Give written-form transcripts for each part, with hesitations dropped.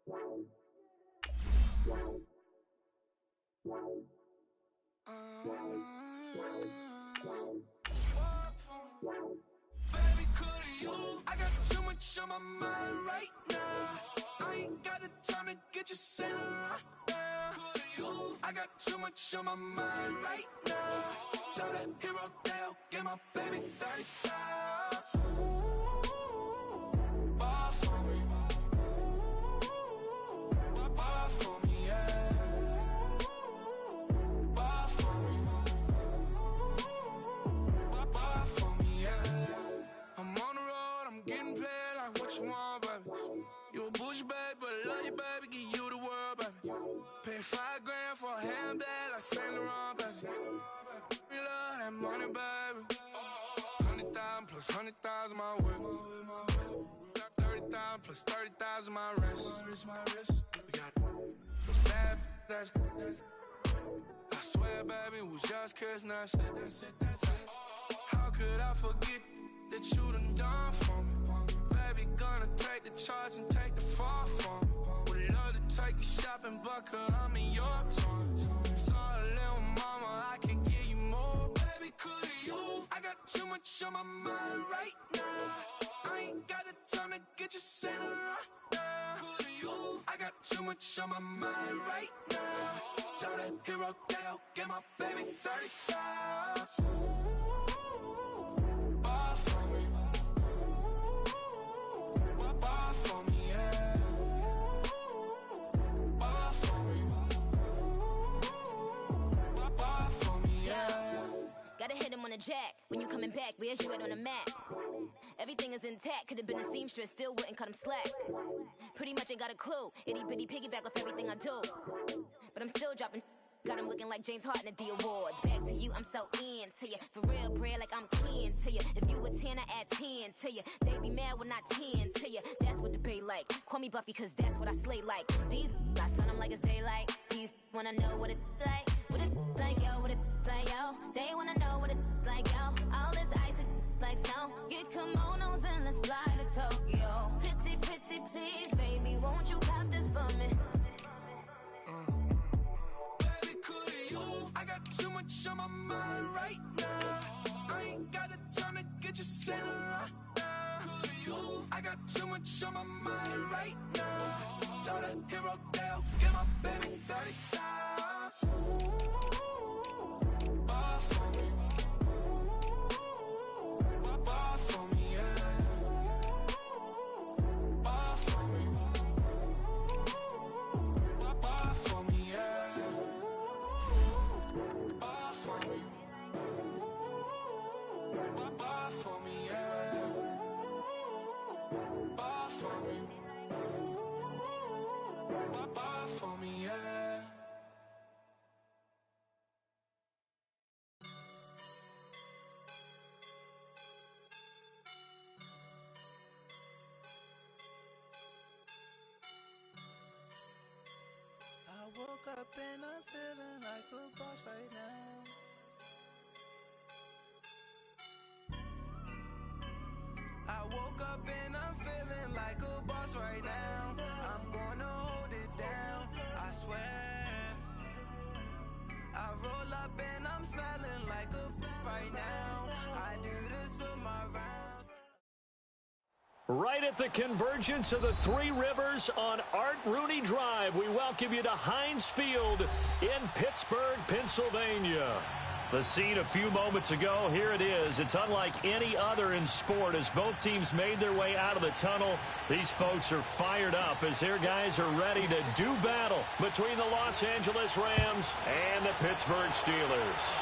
Baby, could you? I got too much on my mind right now. I ain't got the time to get you sailing right now. Could you? I got too much on my mind right now. Tell that hero Dale, get my baby 30,000. Ball for me. Ball for me, yeah. Ball for me. Ball for me, yeah. I'm on the road, I'm getting paid like what you want, baby. You a bougie, baby, but I love you, baby. Give you the world, baby. Pay $5 grand for a handbag like Saint Laurent, baby. We love that money, baby. 100,000 plus 100,000 my way. 30,000 plus 30,000 my wrist. We got those bad, that's I swear, baby, it was just kiss, now that's it. How could I forget that you done for me? Baby, gonna take the charge and take the fall for me. Would love to take you shopping, but I'm in your toys. Sorry, little mama, I can give you more. Baby, could you? I got too much on my mind right now. I ain't got the time to get you sailing right now. Could you? I got too much on my mind right now. Tell that hero Dale, get my baby 30,000. Ball for me. Ball for me, yeah. Ball for me. Ball for me, yeah. Gotta hit him on the jack. When you coming back, where's you at on the map? Everything is intact. Could've been a seamstress, still wouldn't cut him slack. Pretty much ain't got a clue. Itty bitty piggyback off everything I do. But I'm still dropping. Got him looking like James Harden at the awards. Back to you, I'm so into you. For real, bread, like I'm kin to you. If you a 10, I add 10 to you. They be mad when I 10 to you. That's what the bay like. Call me Buffy, cause that's what I slay like. These, I sun them like it's daylight. These wanna know what it's like. What it like, yo, what it like, yo. They wanna know what it's like, yo. All this ice is like snow. Get kimonos and let's fly to Tokyo. Pretty, pretty, please, baby, won't you have this for me? I got too much on my mind right now. I ain't got the time to get you sailing right now. Could you? I got too much on my mind right now. Tell that hero Dale, get my baby 30,000. Ball for me. Ball for me, yeah. Ball for me. Ball for me, yeah. Ball for me. Ball for me, yeah. Ball for me. Ball for me, yeah. I woke up and I'm feeling like a boss right now. I woke up and I'm feeling like a boss right now. I'm gonna hold it down, I swear. I roll up and I'm smelling like a right now. I do this for my rounds. Right at the convergence of the Three Rivers on Art Rooney Drive, we welcome you to Heinz Field in Pittsburgh, Pennsylvania. The scene a few moments ago, here it is. It's unlike any other in sport as both teams made their way out of the tunnel. These folks are fired up as their guys are ready to do battle between the Los Angeles Rams and the Pittsburgh Steelers.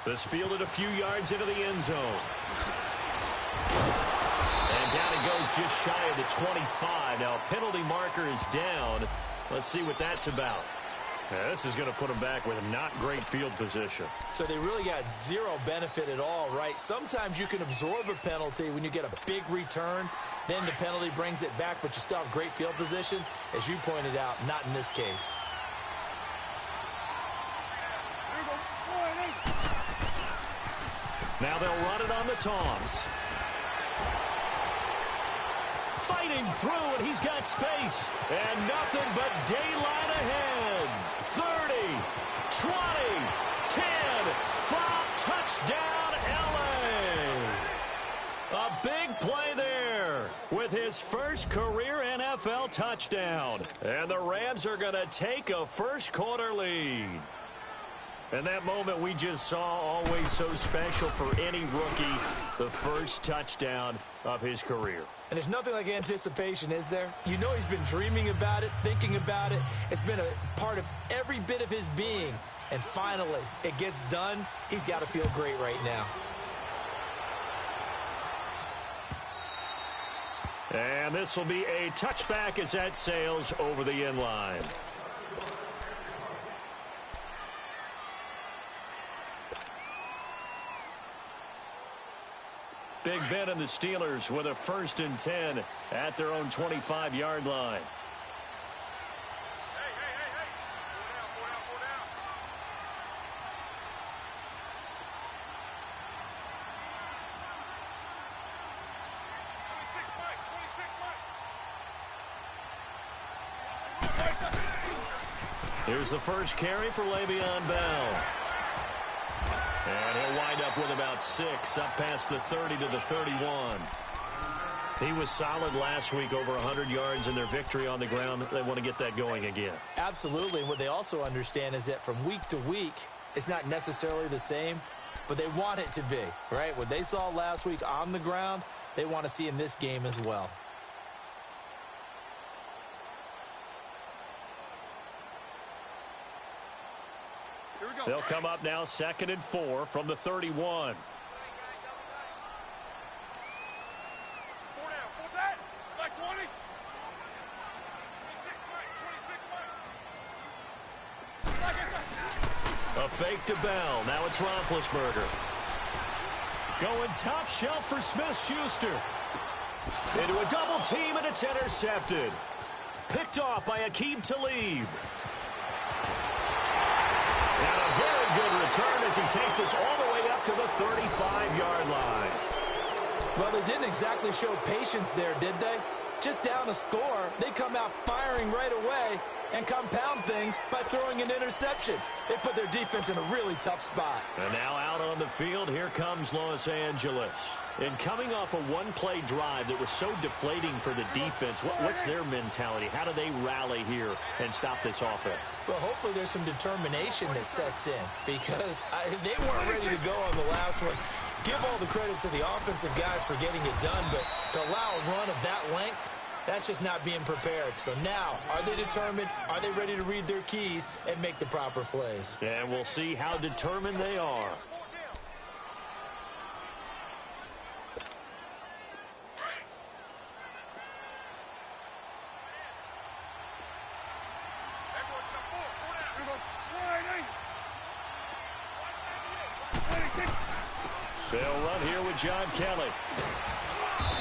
This fielded a few yards into the end zone. And down it goes just shy of the 25. Now, penalty marker is down. Let's see what that's about. Yeah, this is going to put them back with not great field position. So they really got zero benefit at all, right? Sometimes you can absorb a penalty when you get a big return. Then the penalty brings it back, but you still have great field position. As you pointed out, not in this case. Now they'll run it on the Toms. fighting through, and he's got space. And nothing but daylight ahead. 30, 20, 10, 5, touchdown, L.A. A big play there with his first career NFL touchdown. And the Rams are going to take a first-quarter lead. And that moment we just saw, always so special for any rookie, the first touchdown of his career. And there's nothing like anticipation, is there? You know he's been dreaming about it, thinking about it. It's been a part of every bit of his being. And finally, it gets done. He's got to feel great right now. And this will be a touchback as that sails over the end line. Big Ben and the Steelers with a 1st and 10 at their own 25-yard line. Here's the first carry for Le'Veon Bell. And he'll wind up with about 6, up past the 30 to the 31. He was solid last week, over 100 yards in their victory on the ground. They want to get that going again. Absolutely. And what they also understand is that from week to week, it's not necessarily the same, but they want it to be, right? What they saw last week on the ground, they want to see in this game as well. They'll come up now 2nd and 4 from the 31. A fake to Bell. Now it's Roethlisberger. Going top shelf for Smith-Schuster. Into a double team, and it's intercepted. Picked off by Aqib Talib. And a very good return as he takes us all the way up to the 35-yard line. Well, they didn't exactly show patience there, did they? Just down a score, they come out firing right away and compound things by throwing an interception. They put their defense in a really tough spot. And now out on the field, here comes Los Angeles. And coming off a one-play drive that was so deflating for the defense, what's their mentality? How do they rally here and stop this offense? Well, hopefully there's some determination that sets in, because they weren't ready to go on the last one. Give all the credit to the offensive guys for getting it done, but to allow a run of that length, that's just not being prepared. So now, are they determined? Are they ready to read their keys and make the proper plays? And we'll see how determined they are. They'll run here with John Kelly.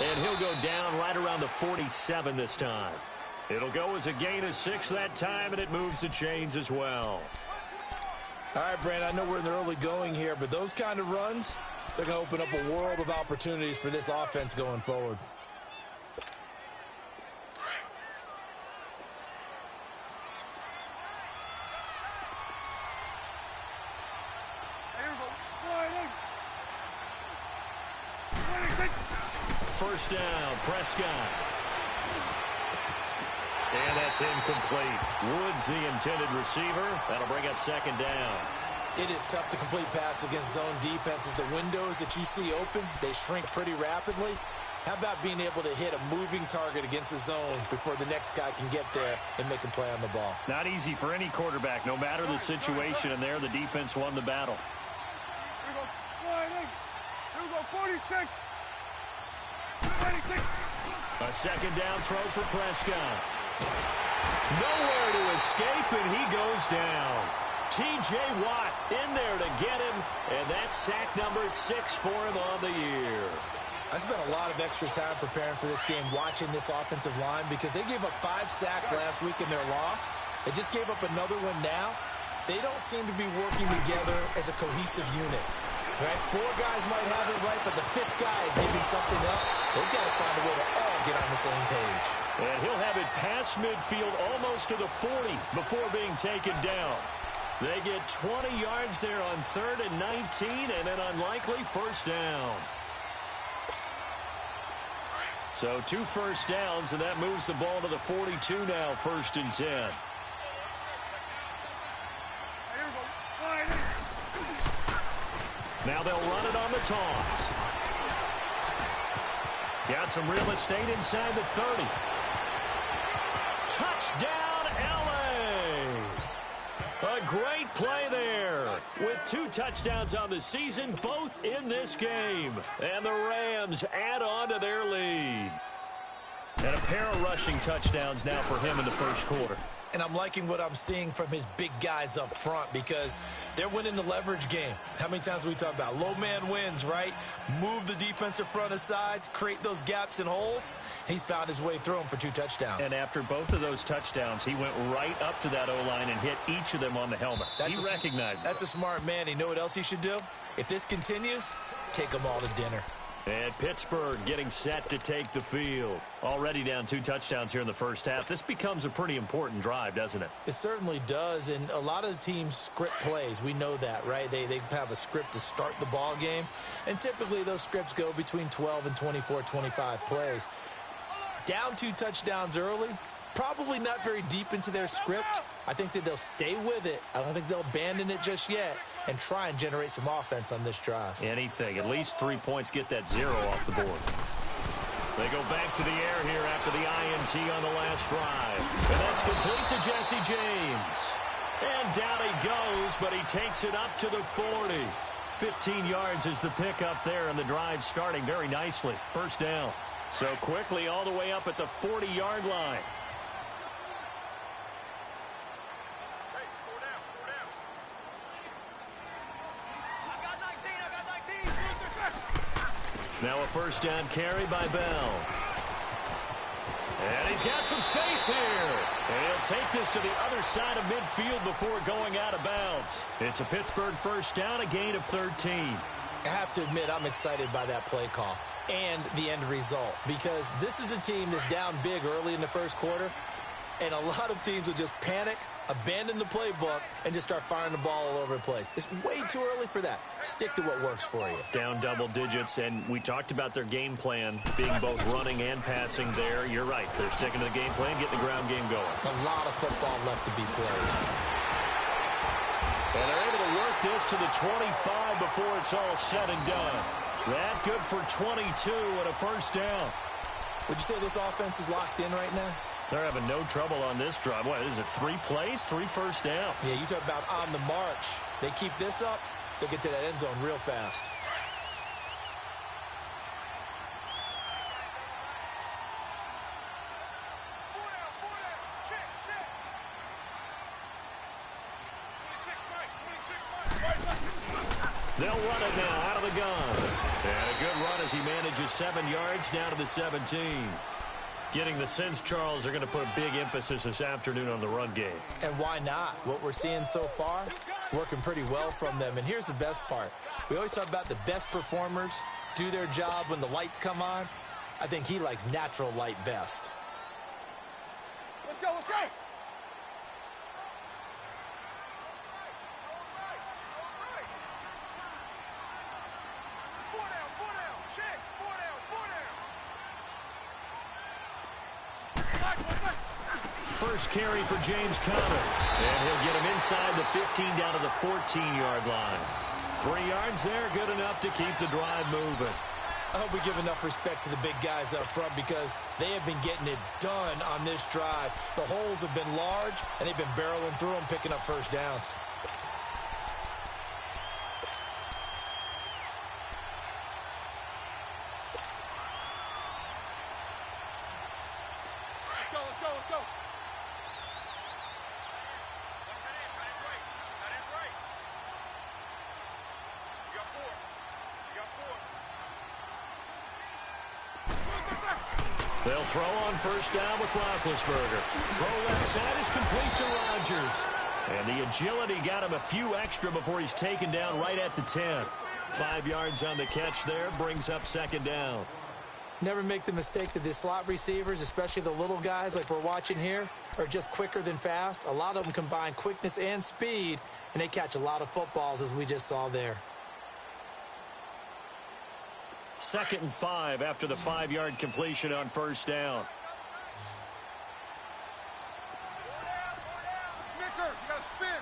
And he'll go down right around the 47 this time. It'll go as a gain of 6 that time, and it moves the chains as well. All right, Brandon, I know we're in the early going here, but those kind of runs, they're going to open up a world of opportunities for this offense going forward. First down, Prescott. And that's incomplete. Woods the intended receiver. That'll bring up 2nd down. It is tough to complete passes against zone defenses. The windows that you see open, they shrink pretty rapidly. How about being able to hit a moving target against a zone before the next guy can get there and make a play on the ball? Not easy for any quarterback, no matter the situation, and there the defense won the battle. Here we go, 46. A 2nd down throw for Prescott. Nowhere to escape, and he goes down. T.J. Watt in there to get him, and that's sack number 6 for him on the year. I spent a lot of extra time preparing for this game, watching this offensive line, because they gave up 5 sacks last week in their loss. They just gave up another one now. They don't seem to be working together as a cohesive unit. Right? 4 guys might have it right, but the 5th guy is giving something up. They've got to find a way to all get on the same page. And he'll have it past midfield almost to the 40 before being taken down. They get 20 yards there on 3rd and 19 and an unlikely first down. So 2 first downs, and that moves the ball to the 42 now, 1st and 10. Now they'll run it on the toss. Got some real estate inside the 30. Touchdown, LA! A great play there. With 2 touchdowns on the season, both in this game. And the Rams add on to their lead. And a pair of rushing touchdowns now for him in the first quarter. And I'm liking what I'm seeing from his big guys up front because they're winning the leverage game. How many times we talk about low man wins, right? Move the defensive front aside, create those gaps and holes. He's found his way through them for 2 touchdowns. And after both of those touchdowns, he went right up to that O-line and hit each of them on the helmet. He recognized it. That's a smart man. You know what else he should do? If this continues, take them all to dinner. And Pittsburgh getting set to take the field. Already down 2 touchdowns here in the first half. This becomes a pretty important drive, doesn't it? It certainly does, and a lot of the teams script plays. We know that, right? They have a script to start the ball game, and typically those scripts go between 12 and 24, 25 plays. Down 2 touchdowns early, probably not very deep into their script. I think that they'll stay with it. I don't think they'll abandon it just yet and try and generate some offense on this drive. Anything. At least 3 points, get that 0 off the board. They go back to the air here after the INT on the last drive. And that's complete to Jesse James. And down he goes, but he takes it up to the 40. 15 yards is the pickup there, and the drive starting very nicely. First down. So quickly all the way up at the 40-yard line. Now a first down carry by Bell. And he's got some space here. And he'll take this to the other side of midfield before going out of bounds. It's a Pittsburgh first down, a gain of 13. I have to admit, I'm excited by that play call and the end result because this is a team that's down big early in the first quarter, and a lot of teams will just panic, abandon the playbook, and just start firing the ball all over the place. It's way too early for that. Stick to what works for you. Down double digits, and we talked about their game plan being both running and passing there. You're right. They're sticking to the game plan, getting the ground game going. A lot of football left to be played. And they're able to work this to the 25 before it's all said and done. That good for 22 and a first down. Would you say this offense is locked in right now? They're having no trouble on this drive. What is it, 3 plays, 3 first downs? Yeah, you talk about on the march. They keep this up, they'll get to that end zone real fast. They'll run it now out of the gun. And a good run as he manages 7 yards down to the 17. Getting the sense, Charles, are going to put a big emphasis this afternoon on the run game. And why not? What we're seeing so far, working pretty well from them. And here's the best part. We always talk about the best performers do their job when the lights come on. I think he likes natural light best. Let's go, let's go! First carry for James Conner. And he'll get him inside the 15 down to the 14-yard line. 3 yards there, good enough to keep the drive moving. I hope we give enough respect to the big guys up front because they have been getting it done on this drive. The holes have been large, and they've been barreling through them, picking up first downs. They'll throw on first down with Roethlisberger. Throw left side is complete to Rodgers. And the agility got him a few extra before he's taken down right at the 10. 5 yards on the catch there, brings up second down. Never make the mistake that the slot receivers, especially the little guys like we're watching here, are just quicker than fast. A lot of them combine quickness and speed, and they catch a lot of footballs, as we just saw there. 2nd and 5 after the 5-yard completion on first down. Snickers, you got to spin.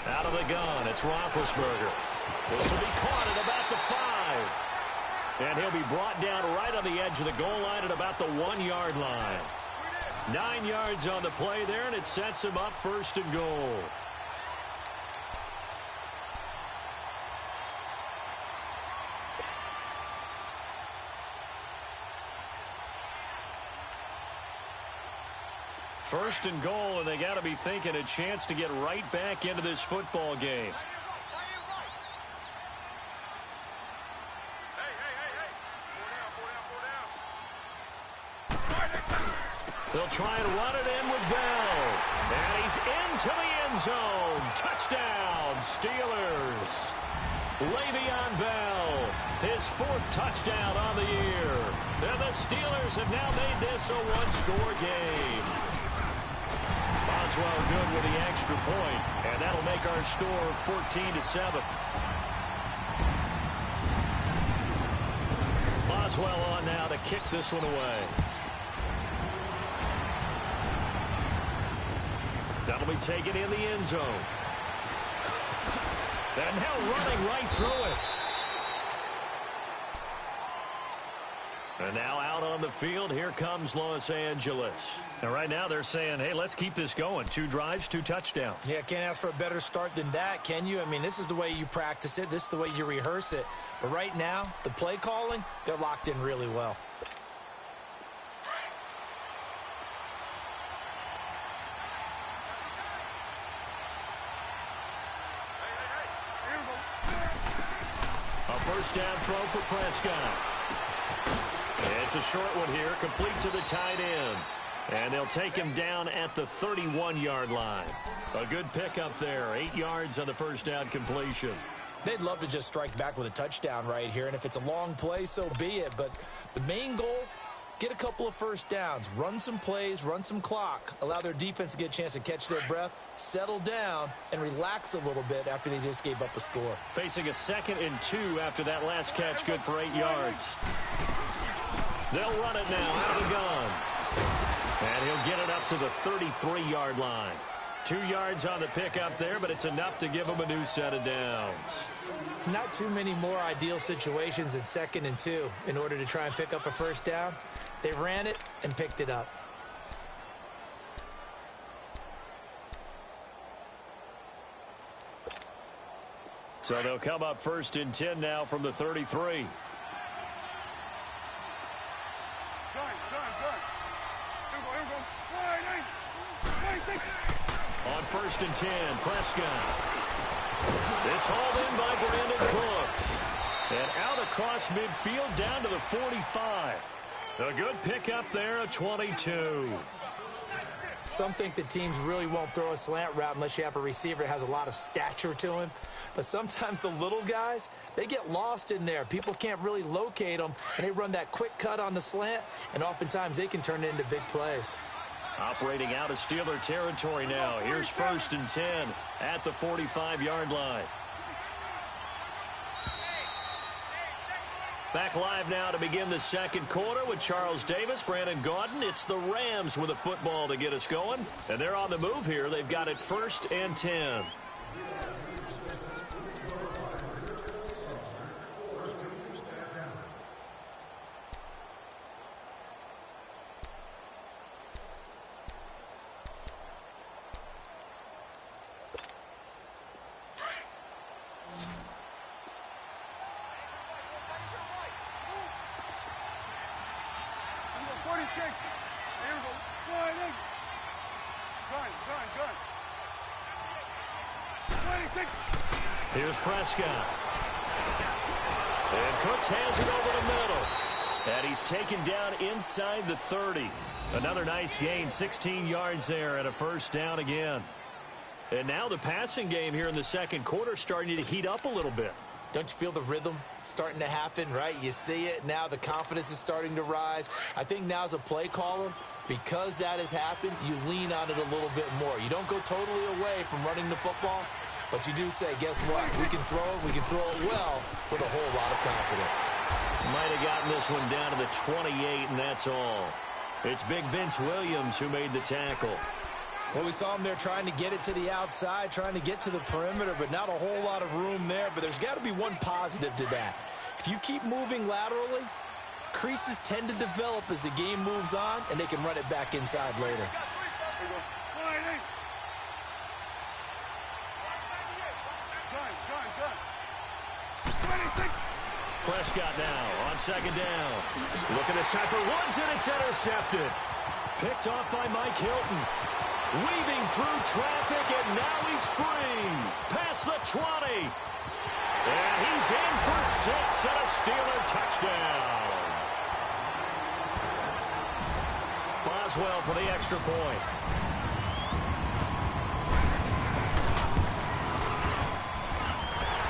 Out of the gun, it's Roethlisberger. This will be caught at about the 5. And he'll be brought down right on the edge of the goal line at about the 1-yard line. 9 yards on the play there, and it sets him up 1st and goal. First and goal, and they got to be thinking a chance to get right back into this football game. They'll try and run it in with Bell. And he's into the end zone. Touchdown, Steelers. Le'Veon Bell, his 4th touchdown on the year. And the Steelers have now made this a 1-score game. Boswell good with the extra point, and that'll make our score 14-7. Boswell on now to kick this one away. That'll be taken in the end zone. And now running right through it. And now out on the field, here comes Los Angeles. And right now they're saying, hey, let's keep this going. 2 drives, 2 touchdowns. Yeah, can't ask for a better start than that, can you? I mean, this is the way you practice it. This is the way you rehearse it. But right now, the play calling, they're locked in really well. A first down throw for Prescott. It's a short one here, complete to the tight end. And they'll take him down at the 31-yard line. A good pickup there, 8 yards on the first down completion. They'd love to just strike back with a touchdown right here, and if it's a long play, so be it. But the main goal, get a couple of first downs, run some plays, run some clock, allow their defense to get a chance to catch their breath, settle down, and relax a little bit after they just gave up a score. Facing a 2nd and 2 after that last catch, good for 8 yards. They'll run it now out of the gun. And he'll get it up to the 33-yard line. 2 yards on the pickup there, but it's enough to give him a new set of downs. Not too many more ideal situations in 2nd and 2 in order to try and pick up a first down. They ran it and picked it up. So they'll come up 1st and 10 now from the 33. On 1st and 10, Prescott. It's hauled in by Brandon Cooks. And out across midfield down to the 45. A good pickup there at 22. Some think that teams really won't throw a slant route unless you have a receiver that has a lot of stature to him. But sometimes the little guys, they get lost in there. People can't really locate them, and they run that quick cut on the slant, and oftentimes they can turn it into big plays. Operating out of Steeler territory now. Here's 1st and 10 at the 45-yard line. Back live now to begin the 2nd quarter with Charles Davis, Brandon Gaudin. It's the Rams with a football to get us going. And they're on the move here. They've got it 1st and 10. Here's Prescott. And Cooks has it over the middle. And he's taken down inside the 30. Another nice gain, 16 yards there and a first down again. And now the passing game here in the second quarter starting to heat up a little bit. Don't you feel the rhythm starting to happen, right? You see it now. The confidence is starting to rise. I think now as a play caller, because that has happened, you lean on it a little bit more. You don't go totally away from running the football, but you do say, guess what? We can throw it. We can throw it well with a whole lot of confidence. Might have gotten this one down to the 28, and that's all. It's big Vince Williams who made the tackle. Well, we saw him there trying to get it to the outside, trying to get to the perimeter, but not a whole lot of room there. But there's got to be one positive to that. If you keep moving laterally, creases tend to develop as the game moves on, and they can run it back inside later. Prescott now on second down. Looking this time for Woods, and it's intercepted. Picked off by Mike Hilton. Weaving through traffic, and now he's free. Past the 20. And he's in for 6 and a Steeler touchdown. Boswell for the extra point.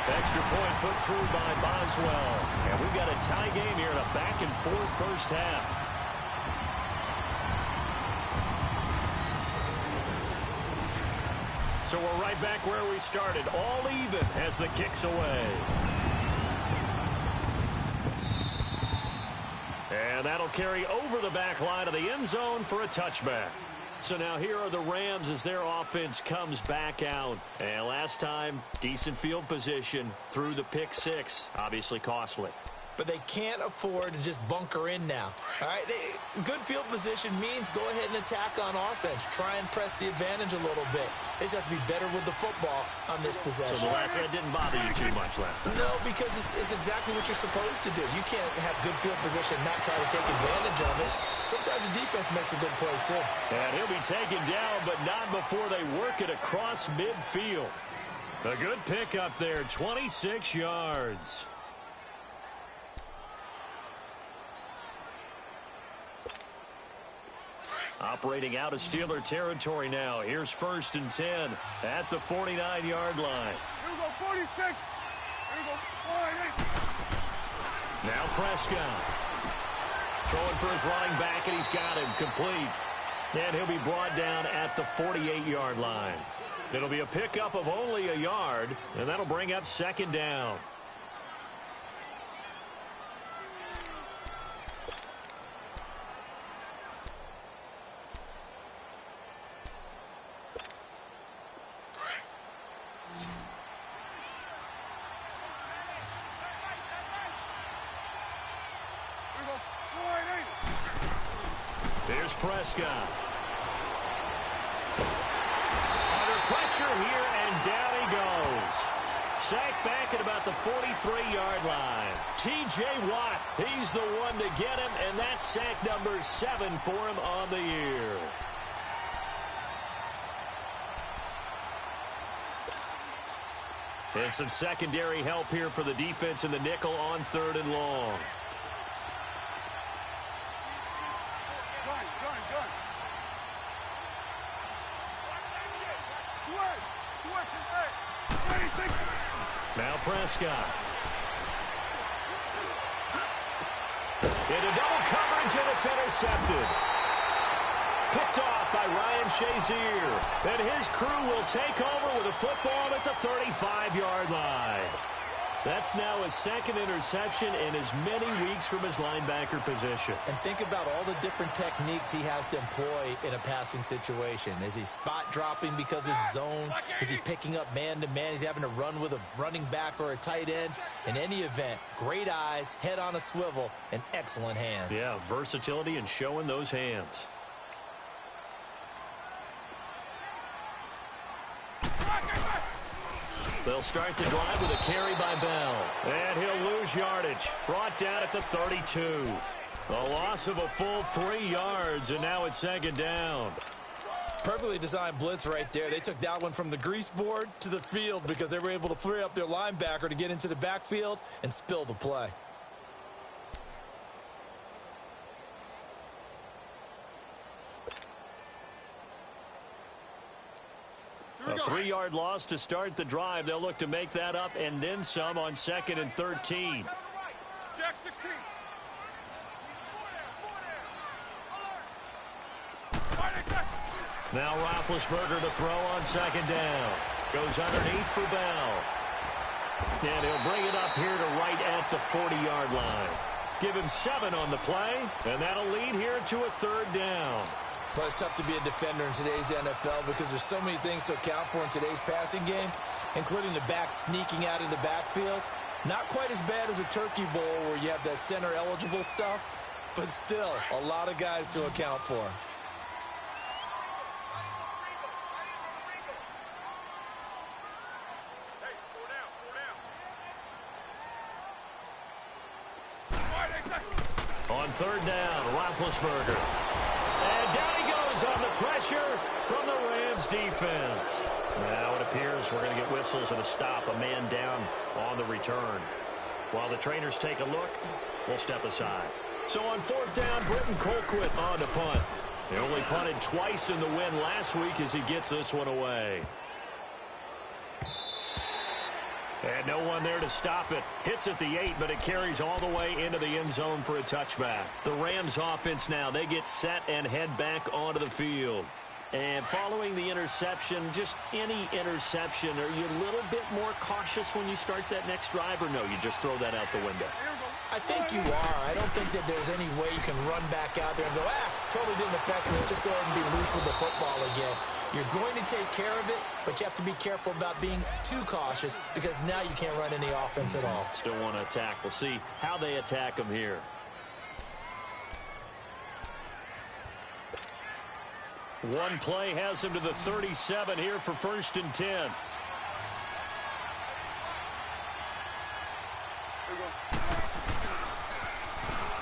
Extra point put through by Boswell. And we've got a tie game here in a back-and-forth first half. So we're right back where we started, all even as the kick's away. And that'll carry over the back line of the end zone for a touchback. So now here are the Rams as their offense comes back out. And last time, decent field position through the pick six, obviously costly. But they can't afford to just bunker in now. All right, good field position means go ahead and attack on offense. Try and press the advantage a little bit. They just have to be better with the football on this possession. So the last one didn't bother you too much last time? No, because it's exactly what you're supposed to do. You can't have good field position and not try to take advantage of it. Sometimes the defense makes a good play, too. And he'll be taken down, but not before they work it across midfield. A good pick up there, 26 yards. Operating out of Steeler territory now. Here's 1st and 10 at the 49-yard line. Here we go, 46. Here we go, 48. Now Prescott. Throwing for his running back, and he's got him complete. And he'll be brought down at the 48-yard line. It'll be a pickup of only a yard, and that'll bring up 2nd down. Here's Prescott. Under pressure here, and down he goes. Sacked back at about the 43-yard line. T.J. Watt, he's the one to get him, and that's sack number 7 for him on the year. And some secondary help here for the defense in the nickel on 3rd and long. Now Prescott. Into double coverage, and it's intercepted. Picked off by Ryan Shazier. And his crew will take over with a football at the 35-yard line. That's now his 2nd interception in as many weeks from his linebacker position. And think about all the different techniques he has to employ in a passing situation. Is he spot dropping because it's zone? Is he picking up man-to-man? Is he having to run with a running back or a tight end? In any event, great eyes, head on a swivel, and excellent hands. Yeah, versatility and showing those hands. They'll start the drive with a carry by Bell. And he'll lose yardage. Brought down at the 32. A loss of a full 3 yards, and now it's 2nd down. Perfectly designed blitz right there. They took that one from the grease board to the field because they were able to free up their linebacker to get into the backfield and spill the play. A 3-yard loss to start the drive. They'll look to make that up and then some on 2nd and 13. Jack 16. Now Roethlisberger to throw on 2nd down. Goes underneath for Bell. And he'll bring it up here to right at the 40-yard line. Give him 7 on the play, and that'll lead here to a 3rd down. Well, it's tough to be a defender in today's NFL because there's so many things to account for in today's passing game, including the back sneaking out of the backfield. Not quite as bad as a Turkey Bowl where you have that center-eligible stuff, but still a lot of guys to account for. On 3rd down, Roethlisberger. And down he goes on the pressure from the Rams defense. Now it appears we're going to get whistles and a stop, a man down on the return. While the trainers take a look, we'll step aside. So on 4th down, Britton Colquitt on to punt. He only punted twice in the win last week as he gets this one away. And no one there to stop it. Hits at the 8, but it carries all the way into the end zone for a touchback. The Rams offense now, they get set and head back onto the field. And following the interception, just any interception, are you a little bit more cautious when you start that next drive, or no, you just throw that out the window? I think you are. I don't think that there's any way you can run back out there and go, totally didn't affect me. Just go ahead and be loose with the football again. You're going to take care of it, but you have to be careful about being too cautious because now you can't run any offense at all. Still want to attack. We'll see how they attack them here. One play has him to the 37 here for 1st and 10.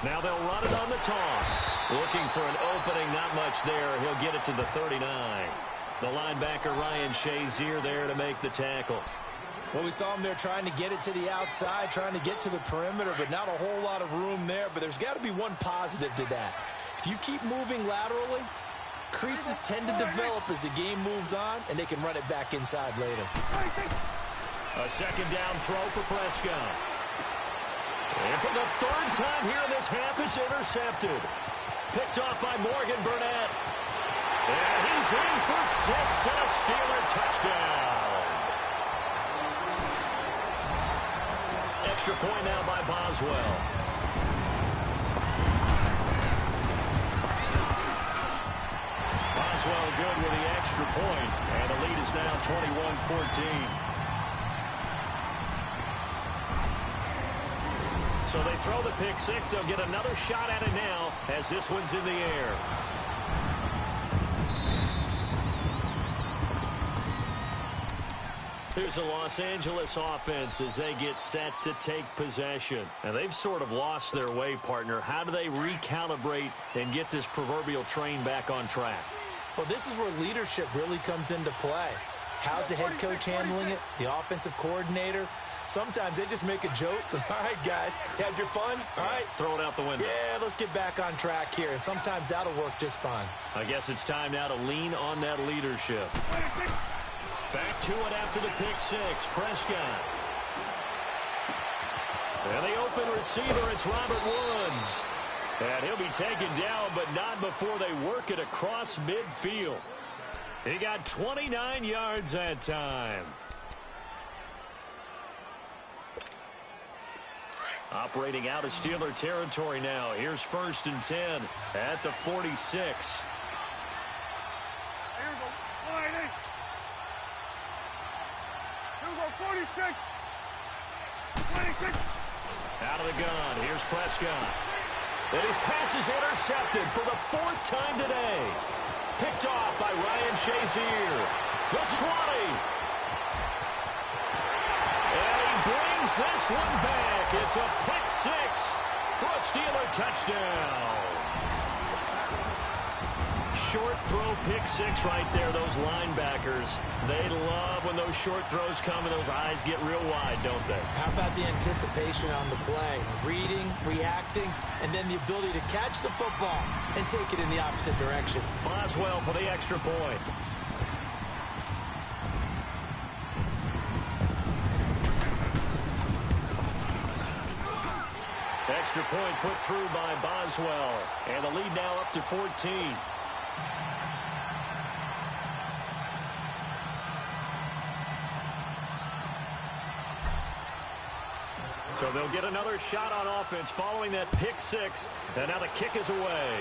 Now they'll run it on the toss. Looking for an opening, not much there. He'll get it to the 39. The linebacker Ryan Shazier there to make the tackle. Well, we saw him there trying to get it to the outside, trying to get to the perimeter, but not a whole lot of room there. But there's got to be one positive to that. If you keep moving laterally, creases tend to develop as the game moves on, and they can run it back inside later. A 2nd down throw for Prescott. And for the 3rd time here in this half, it's intercepted. Picked off by Morgan Burnett. And he's in for 6 and a Steeler touchdown. Extra point now by Boswell. Boswell good with the extra point, and the lead is now 21-14. So they throw the pick 6. They'll get another shot at it now as this one's in the air. Here's the Los Angeles offense as they get set to take possession. And they've sort of lost their way, partner. How do they recalibrate and get this proverbial train back on track? Well, this is where leadership really comes into play. How's the head coach handling it? The offensive coordinator? Sometimes they just make a joke. All right, guys, you had your fun? All right. Throw it out the window. Yeah, let's get back on track here. And sometimes that'll work just fine. I guess it's time now to lean on that leadership. Back to it after the pick 6. Prescott. And the open receiver, it's Robert Woods. And he'll be taken down, but not before they work it across midfield. He got 29 yards that time. Operating out of Steeler territory now. Here's 1st and 10 at the 46. Here we go. 46. 26. Out of the gun. Here's Prescott. And his pass is intercepted for the 4th time today. Picked off by Ryan Shazier. The 20. And he brings this one back. It's a pick 6 for a Steeler touchdown. Short throw pick 6 right there. Those linebackers, they love when those short throws come and those eyes get real wide, don't they? How about the anticipation on the play? Reading, reacting, and then the ability to catch the football and take it in the opposite direction. Boswell for the extra point. extra point put through by Boswell. And the lead now up to 14. So they'll get another shot on offense following that pick six. And now the kick is away.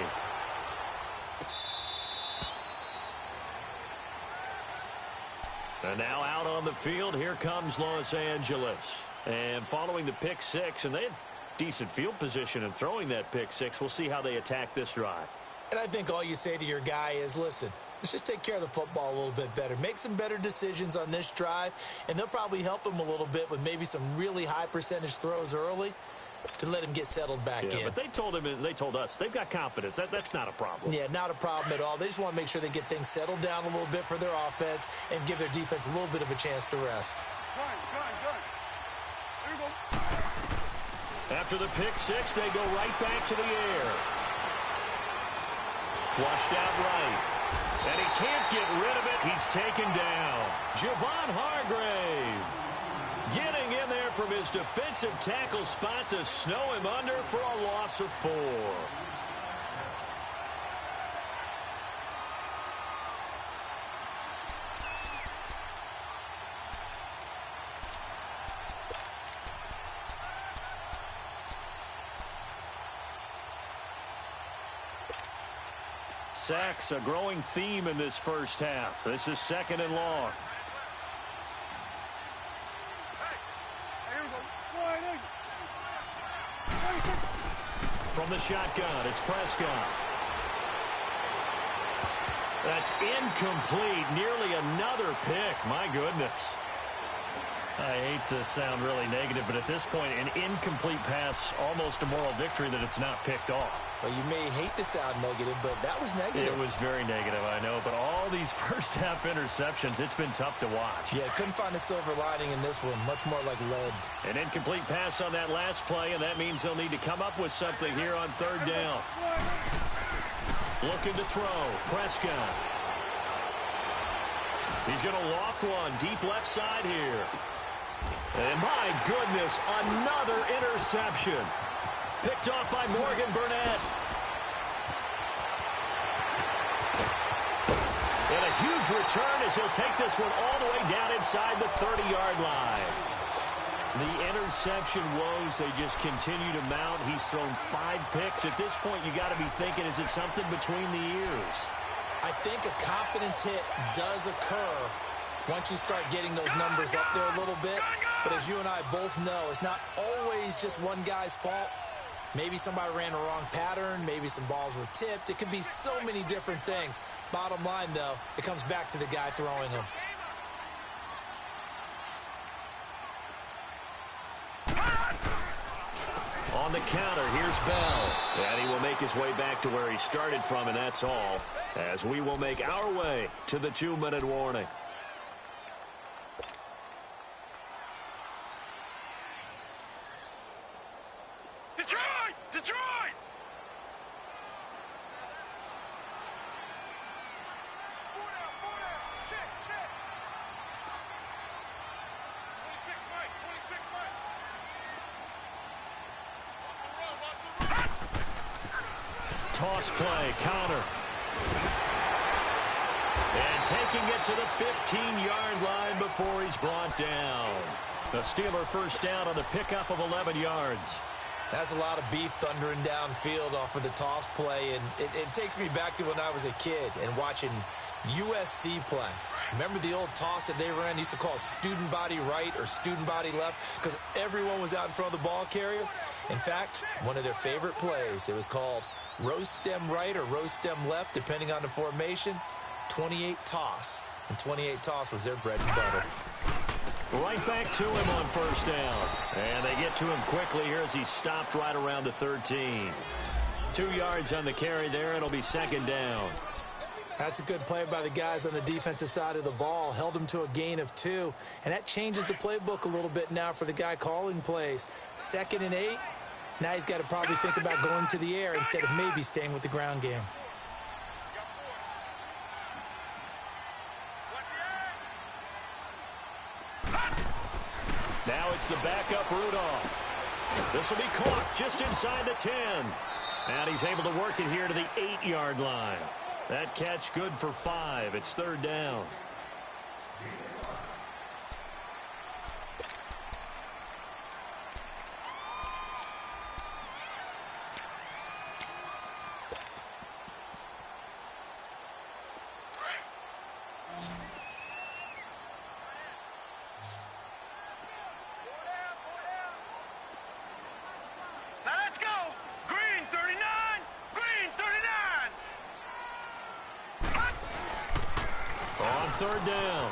And now out on the field, here comes Los Angeles. And following the pick six, and they had decent field position in throwing that pick six. We'll see how they attack this drive. And I think all you say to your guy is, listen, let's just take care of the football a little bit better. Make some better decisions on this drive, and they'll probably help him a little bit with maybe some really high percentage throws early to let him get settled back in. But they told him, and they told us, they've got confidence. That's not a problem. Yeah, not a problem at all. They just want to make sure they get things settled down a little bit for their offense and give their defense a little bit of a chance to rest. There you go. After the pick six, they go right back to the air. Flushed out right. And he can't get rid of it. He's taken down. Javon Hargrave getting in there from his defensive tackle spot to snow him under for a loss of 4. Sacks, a growing theme in this first half. This is 2nd and long. From the shotgun, it's Prescott. That's incomplete. Nearly another pick. My goodness. I hate to sound really negative, but at this point, an incomplete pass, almost a moral victory that it's not picked off. Well, you may hate to sound negative, but that was negative. It was very negative, I know. But all these first-half interceptions, it's been tough to watch. Yeah, couldn't find a silver lining in this one. Much more like lead. An incomplete pass on that last play, and that means they'll need to come up with something here on 3rd down. Looking to throw. Prescott. He's going to loft one. Deep left side here. And my goodness, another interception. Picked off by Morgan Burnett. And a huge return as he'll take this one all the way down inside the 30-yard line. The interception woes, they just continue to mount. He's thrown 5 picks. At this point, you got to be thinking, is it something between the ears? I think a confidence hit does occur once you start getting those numbers up there a little bit. But as you and I both know, it's not always just one guy's fault. Maybe somebody ran a wrong pattern. Maybe some balls were tipped. It could be so many different things. Bottom line, though, it comes back to the guy throwing them. On the counter, here's Bell. And he will make his way back to where he started from, and that's all. As we will make our way to the 2-minute warning. Detroit! Four down. Check. 26 Mike. Watch the run. Toss play, counter. And taking it to the 15-yard line before he's brought down. The Steeler first down on the pickup of 11 yards. That's a lot of beef thundering downfield off of the toss play, and it takes me back to when I was a kid and watching USC play. Remember the old toss that they ran? They used to call it student body right or student body left because everyone was out in front of the ball carrier. In fact, one of their favorite plays, it was called rose stem right or rose stem left, depending on the formation, 28 toss. And 28 toss was their bread and butter. Right back to him on first down. And they get to him quickly here as he stopped right around the 13. 2 yards on the carry there. It'll be 2nd down. That's a good play by the guys on the defensive side of the ball. Held him to a gain of 2. And that changes the playbook a little bit now for the guy calling plays. 2nd and 8. Now he's got to probably think about going to the air instead of maybe staying with the ground game. Now it's the backup Rudolph. This will be caught just inside the 10. And he's able to work it here to the 8-yard line. That catch good for 5. It's third down. Third down.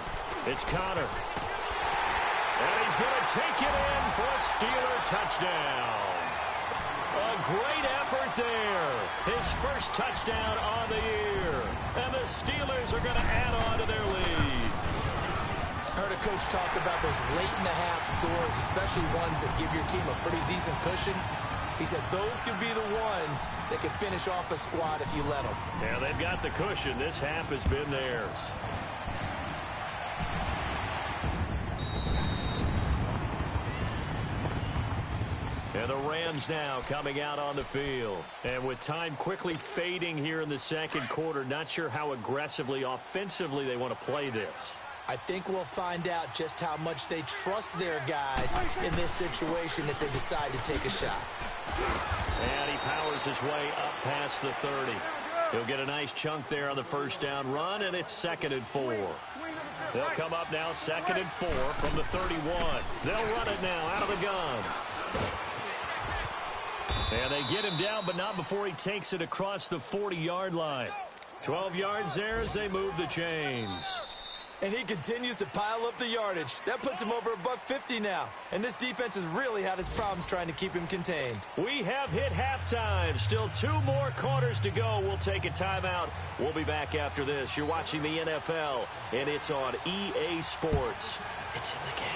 It's Connor. And he's going to take it in for a Steeler touchdown. A great effort there. His first touchdown on the year. And the Steelers are going to add on to their lead. I heard a coach talk about those late-in-the-half scores, especially ones that give your team a pretty decent cushion. He said those could be the ones that could finish off a squad if you let them. Yeah, they've got the cushion. This half has been theirs. And the Rams now coming out on the field. And with time quickly fading here in the second quarter, not sure how aggressively, offensively they want to play this. I think we'll find out just how much they trust their guys in this situation if they decide to take a shot. And he powers his way up past the 30. He'll get a nice chunk there on the first down run, and it's 2nd and 4. They'll come up now 2nd and 4 from the 31. They'll run it now out of the gun. And they get him down, but not before he takes it across the 40-yard line. 12 yards there as they move the chains. And he continues to pile up the yardage. That puts him over $150 now. And this defense has really had its problems trying to keep him contained. We have hit halftime. Still 2 more quarters to go. We'll take a timeout. We'll be back after this. You're watching the NFL, and it's on EA Sports. It's in the game.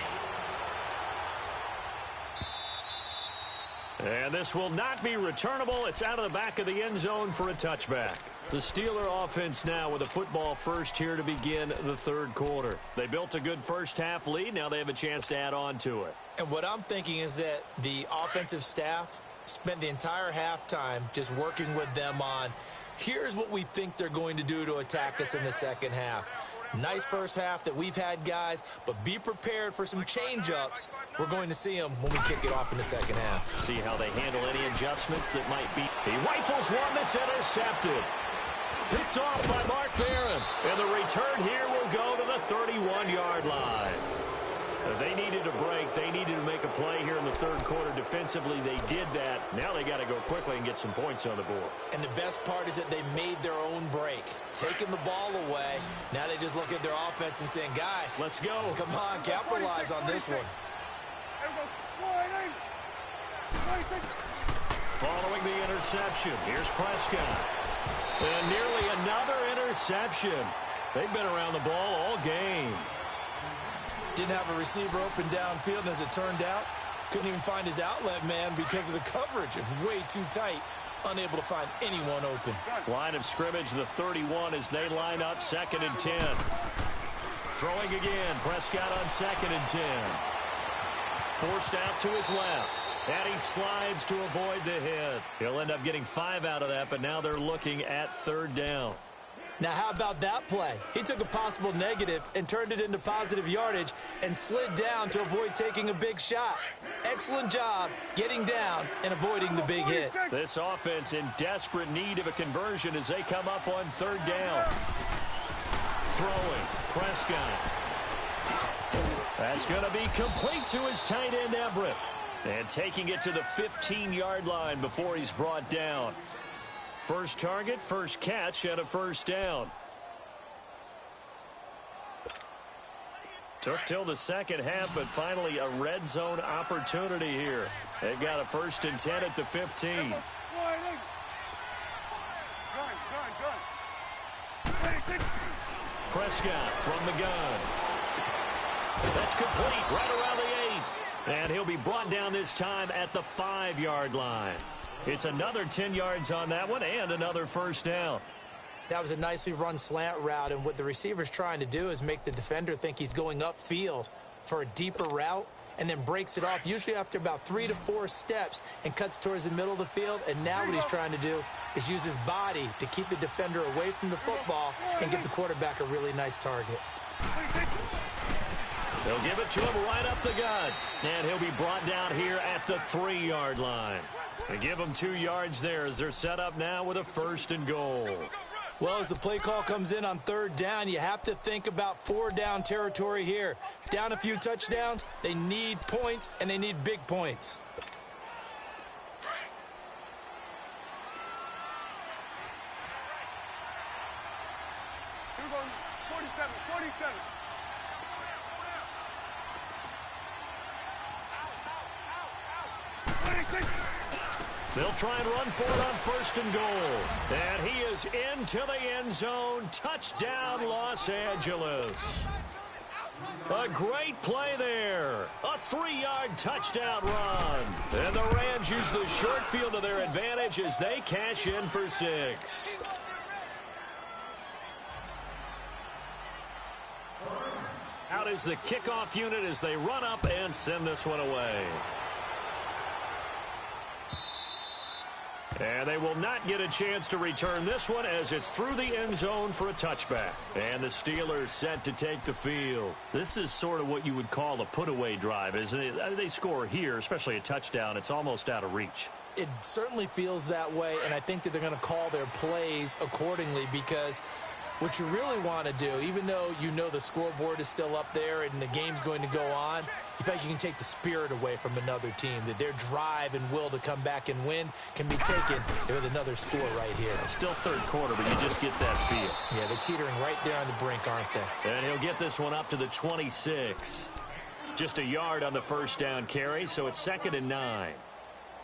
And this will not be returnable. It's out of the back of the end zone for a touchback. The Steeler offense now with a football first here to begin the third quarter. They built a good first-half lead. Now they have a chance to add on to it. And what I'm thinking is that the offensive staff spent the entire halftime just working with them on, here's what we think they're going to do to attack us in the second half. Nice first half that we've had, guys, but be prepared for some change-ups. We're going to see them when we kick it off in the second half. See how they handle any adjustments that might be. He rifles one that's intercepted. Picked off by Mark Barron. And the return here will go to the 31-yard line. They needed a break. They needed to make a play here in the third quarter. Defensively, they did that. Now they got to go quickly and get some points on the board. And the best part is that they made their own break. Taking the ball away. Now they just look at their offense and saying, guys, let's go. Come on, capitalize on this one. Following the interception, here's Prescott. And nearly another interception. They've been around the ball all game. Didn't have a receiver open downfield, and as it turned out, couldn't even find his outlet man because of the coverage. It was way too tight, unable to find anyone open. Line of scrimmage, the 31 as they line up 2nd and 10. Throwing again, Prescott on 2nd and 10. Forced out to his left. And he slides to avoid the hit. He'll end up getting 5 out of that, but now they're looking at third down. Now, how about that play? He took a possible negative and turned it into positive yardage and slid down to avoid taking a big shot. Excellent job getting down and avoiding the big hit. This offense in desperate need of a conversion as they come up on third down. Throwing, Prescott. That's going to be complete to his tight end, Everett. And taking it to the 15-yard line before he's brought down. First target, first catch, and a first down. Took till the second half, but finally a red zone opportunity here. They've got a 1st and 10 at the 15. Prescott from the gun. That's complete right around the 8. And he'll be brought down this time at the 5-yard line. It's another 10 yards on that one and another first down. That was a nicely run slant route, and what the receiver's trying to do is make the defender think he's going upfield for a deeper route, and then breaks it off, usually after about 3 to 4 steps, and cuts towards the middle of the field. And now what he's trying to do is use his body to keep the defender away from the football and give the quarterback a really nice target. They'll give it to him right up the gut. And he'll be brought down here at the 3-yard line. They give him 2 yards there as they're set up now with a 1st and goal. Well, as the play call comes in on 3rd down, you have to think about 4-down territory here. Down a few touchdowns, they need points, and they need big points. You're going 47, 47. They'll try and run for it on 1st and goal. And he is into the end zone. Touchdown, Los Angeles. A great play there. A 3-yard touchdown run. And the Rams use the short field to their advantage as they cash in for 6. Out is the kickoff unit as they run up and send this one away. And they will not get a chance to return this one as it's through the end zone for a touchback. And the Steelers set to take the field. This is sort of what you would call a put-away drive, isn't it? They score here, especially a touchdown. It's almost out of reach. It certainly feels that way, and I think that they're going to call their plays accordingly because what you really want to do, even though you know the scoreboard is still up there and the game's going to go on, you feel like you can take the spirit away from another team, that their drive and will to come back and win can be taken with another score right here. Still 3rd quarter, but you just get that feel. Yeah, they're teetering right there on the brink, aren't they? And he'll get this one up to the 26. Just a yard on the 1st down carry, so it's 2nd and 9.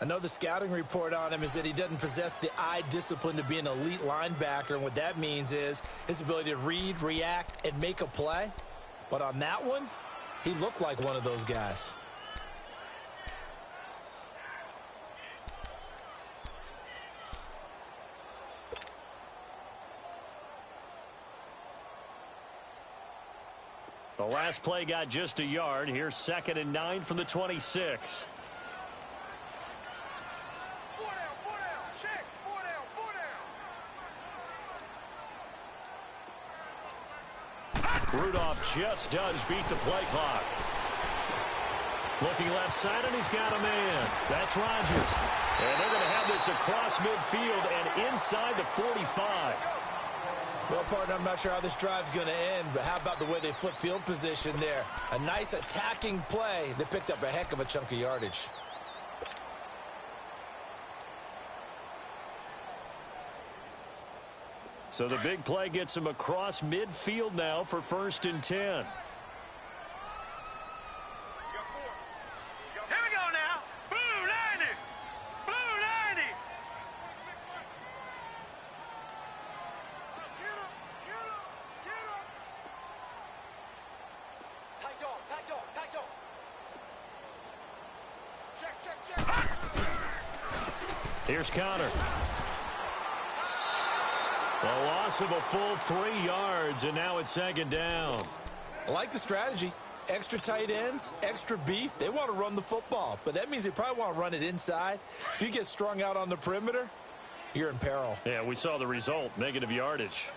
I know the scouting report on him is that he doesn't possess the eye discipline to be an elite linebacker, and what that means is his ability to read, react, and make a play. But on that one, he looked like one of those guys. The last play got just a yard. Here's 2nd and 9 from the 26. Rudolph just does beat the play clock. Looking left side, and he's got a man. That's Rodgers. And they're going to have this across midfield and inside the 45. Well, partner, I'm not sure how this drive's going to end, but how about the way they flip field position there? A nice attacking play. They picked up a heck of a chunk of yardage. So the big play gets him across midfield now for 1st and 10. Here we go now. Blue 90. Blue 90. Get him. Get him. Get him. Tight dog. Tight dog. Tight dog. Check, check, check. Here's Connor. A loss of a full 3 yards, and now it's 2nd down. I like the strategy. Extra tight ends, extra beef. They want to run the football, but that means they probably want to run it inside. If you get strung out on the perimeter, you're in peril. Yeah, we saw the result, negative yardage.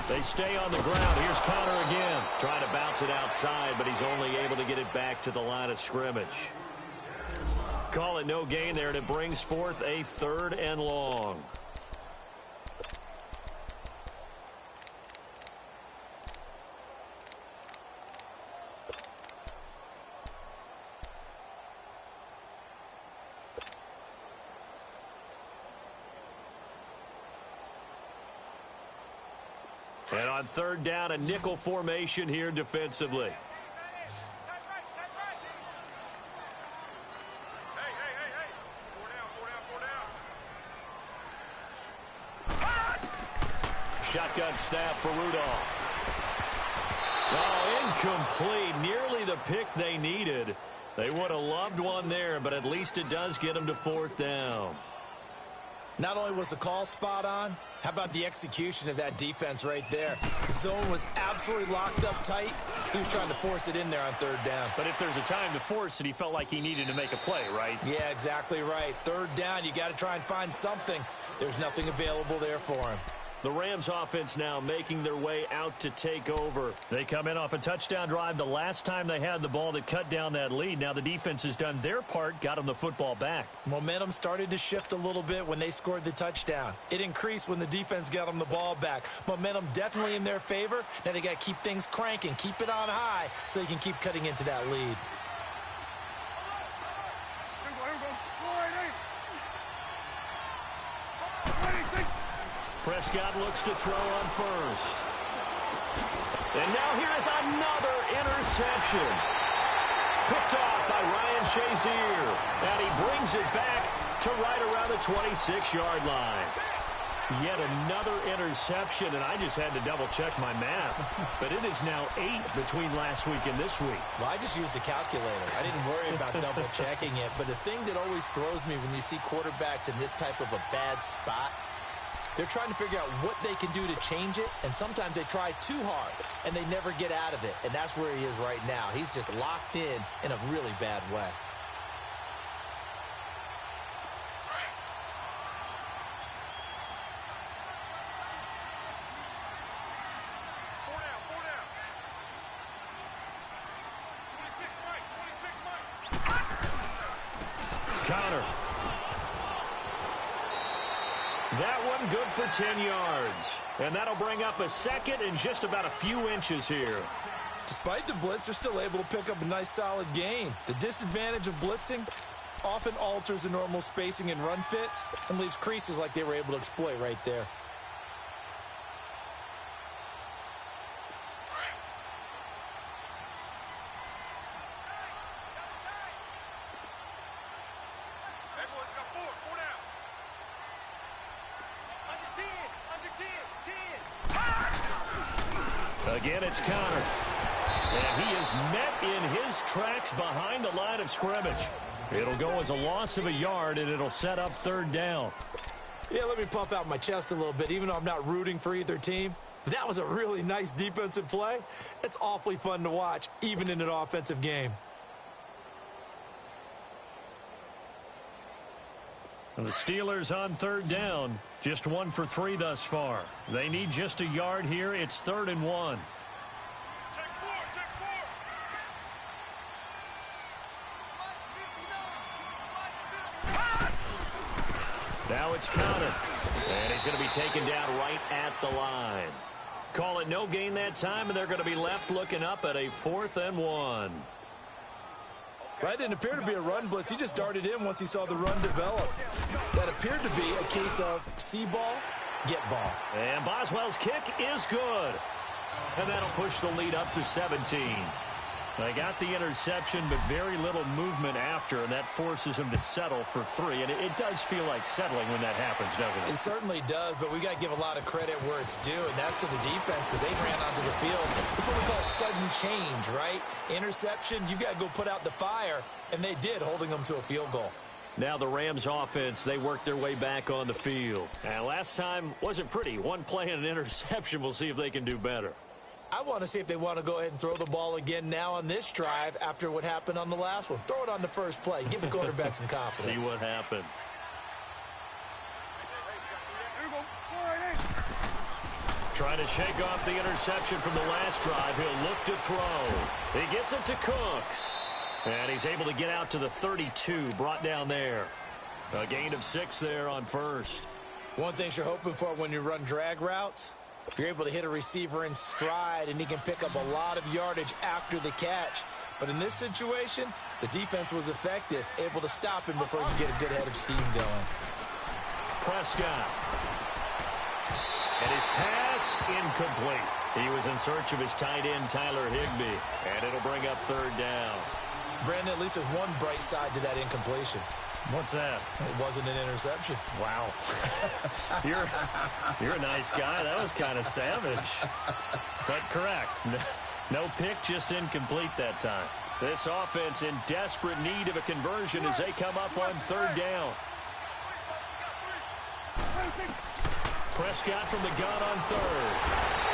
They stay on the ground. Here's Connor again. Trying to bounce it outside, but he's only able to get it back to the line of scrimmage. Call it no gain there, and it brings forth a 3rd and long. And on 3rd down, a nickel formation here defensively. Hey, hey, hey, hey. 4 down, 4 down, 4 down. Shotgun snap for Rudolph. Oh, incomplete. Nearly the pick they needed. They would have loved one there, but at least it does get them to 4th down. Not only was the call spot on, how about the execution of that defense right there? The zone was absolutely locked up tight. He was trying to force it in there on third down. But if there's a time to force it, he felt like he needed to make a play, right? Yeah, exactly right. Third down, you got to try and find something. There's nothing available there for him. The Rams offense now making their way out to take over. They come in off a touchdown drive the last time they had the ball that cut down that lead. Now the defense has done their part, got them the football back. Momentum started to shift a little bit when they scored the touchdown. It increased when the defense got them the ball back. Momentum definitely in their favor. Now they got to keep things cranking, keep it on high so they can keep cutting into that lead. Prescott looks to throw on first. And now here is another interception. Picked off by Ryan Shazier. And he brings it back to right around the 26-yard line. Yet another interception, and I just had to double-check my math. But it is now 8 between last week and this week. Well, I just used a calculator. I didn't worry about double-checking it. But the thing that always throws me when you see quarterbacks in this type of a bad spot, they're trying to figure out what they can do to change it, and sometimes they try too hard, and they never get out of it. And that's where he is right now. He's just locked in a really bad way. Connor. That one good for 10 yards. And that'll bring up a second and just about a few inches here. Despite the blitz, they're still able to pick up a nice solid gain. The disadvantage of blitzing often alters the normal spacing and run fits and leaves creases like they were able to exploit right there. Again, it's Connor. And he is met in his tracks behind the line of scrimmage. It'll go as a loss of a yard, and it'll set up third down. Yeah, let me puff out my chest a little bit, even though I'm not rooting for either team. That was a really nice defensive play. It's awfully fun to watch, even in an offensive game. And the Steelers on third down. Just 1 for 3 thus far. They need just a yard here. It's 3rd and 1. Check four. Now it's Connor. And he's going to be taken down right at the line. Call it no gain that time, and they're going to be left looking up at a 4th and 1. That didn't appear to be a run blitz. He just darted in once he saw the run develop. That appeared to be a case of see ball, get ball. And Boswell's kick is good. And that'll push the lead up to 17. They got the interception, but very little movement after, and that forces him to settle for 3. And it does feel like settling when that happens, doesn't it? It certainly does, but we got to give a lot of credit where it's due, and that's to the defense because they ran onto the field. It's what we call sudden change, right? Interception, you got to go put out the fire, and they did, holding them to a field goal. Now the Rams offense, they worked their way back on the field. And last time wasn't pretty. One play and an interception. We'll see if they can do better. I want to see if they want to go ahead and throw the ball again now on this drive after what happened on the last one. Throw it on the first play. Give the quarterback some confidence. See what happens. Trying to shake off the interception from the last drive. He'll look to throw. He gets it to Cooks. And he's able to get out to the 32, brought down there. A gain of 6 there on first. One thing you're hoping for when you run drag routes, you're able to hit a receiver in stride, and he can pick up a lot of yardage after the catch. But in this situation, the defense was effective, able to stop him before he could get a good head of steam going. Prescott. And his pass incomplete. He was in search of his tight end, Tyler Higbee. And it'll bring up third down. Brandon, at least there's one bright side to that incompletion. What's that? It wasn't an interception. Wow. You're a nice guy. That was kind of savage. But correct. No pick, just incomplete that time. This offense in desperate need of a conversion as they come up on third down. Prescott from the gun on third.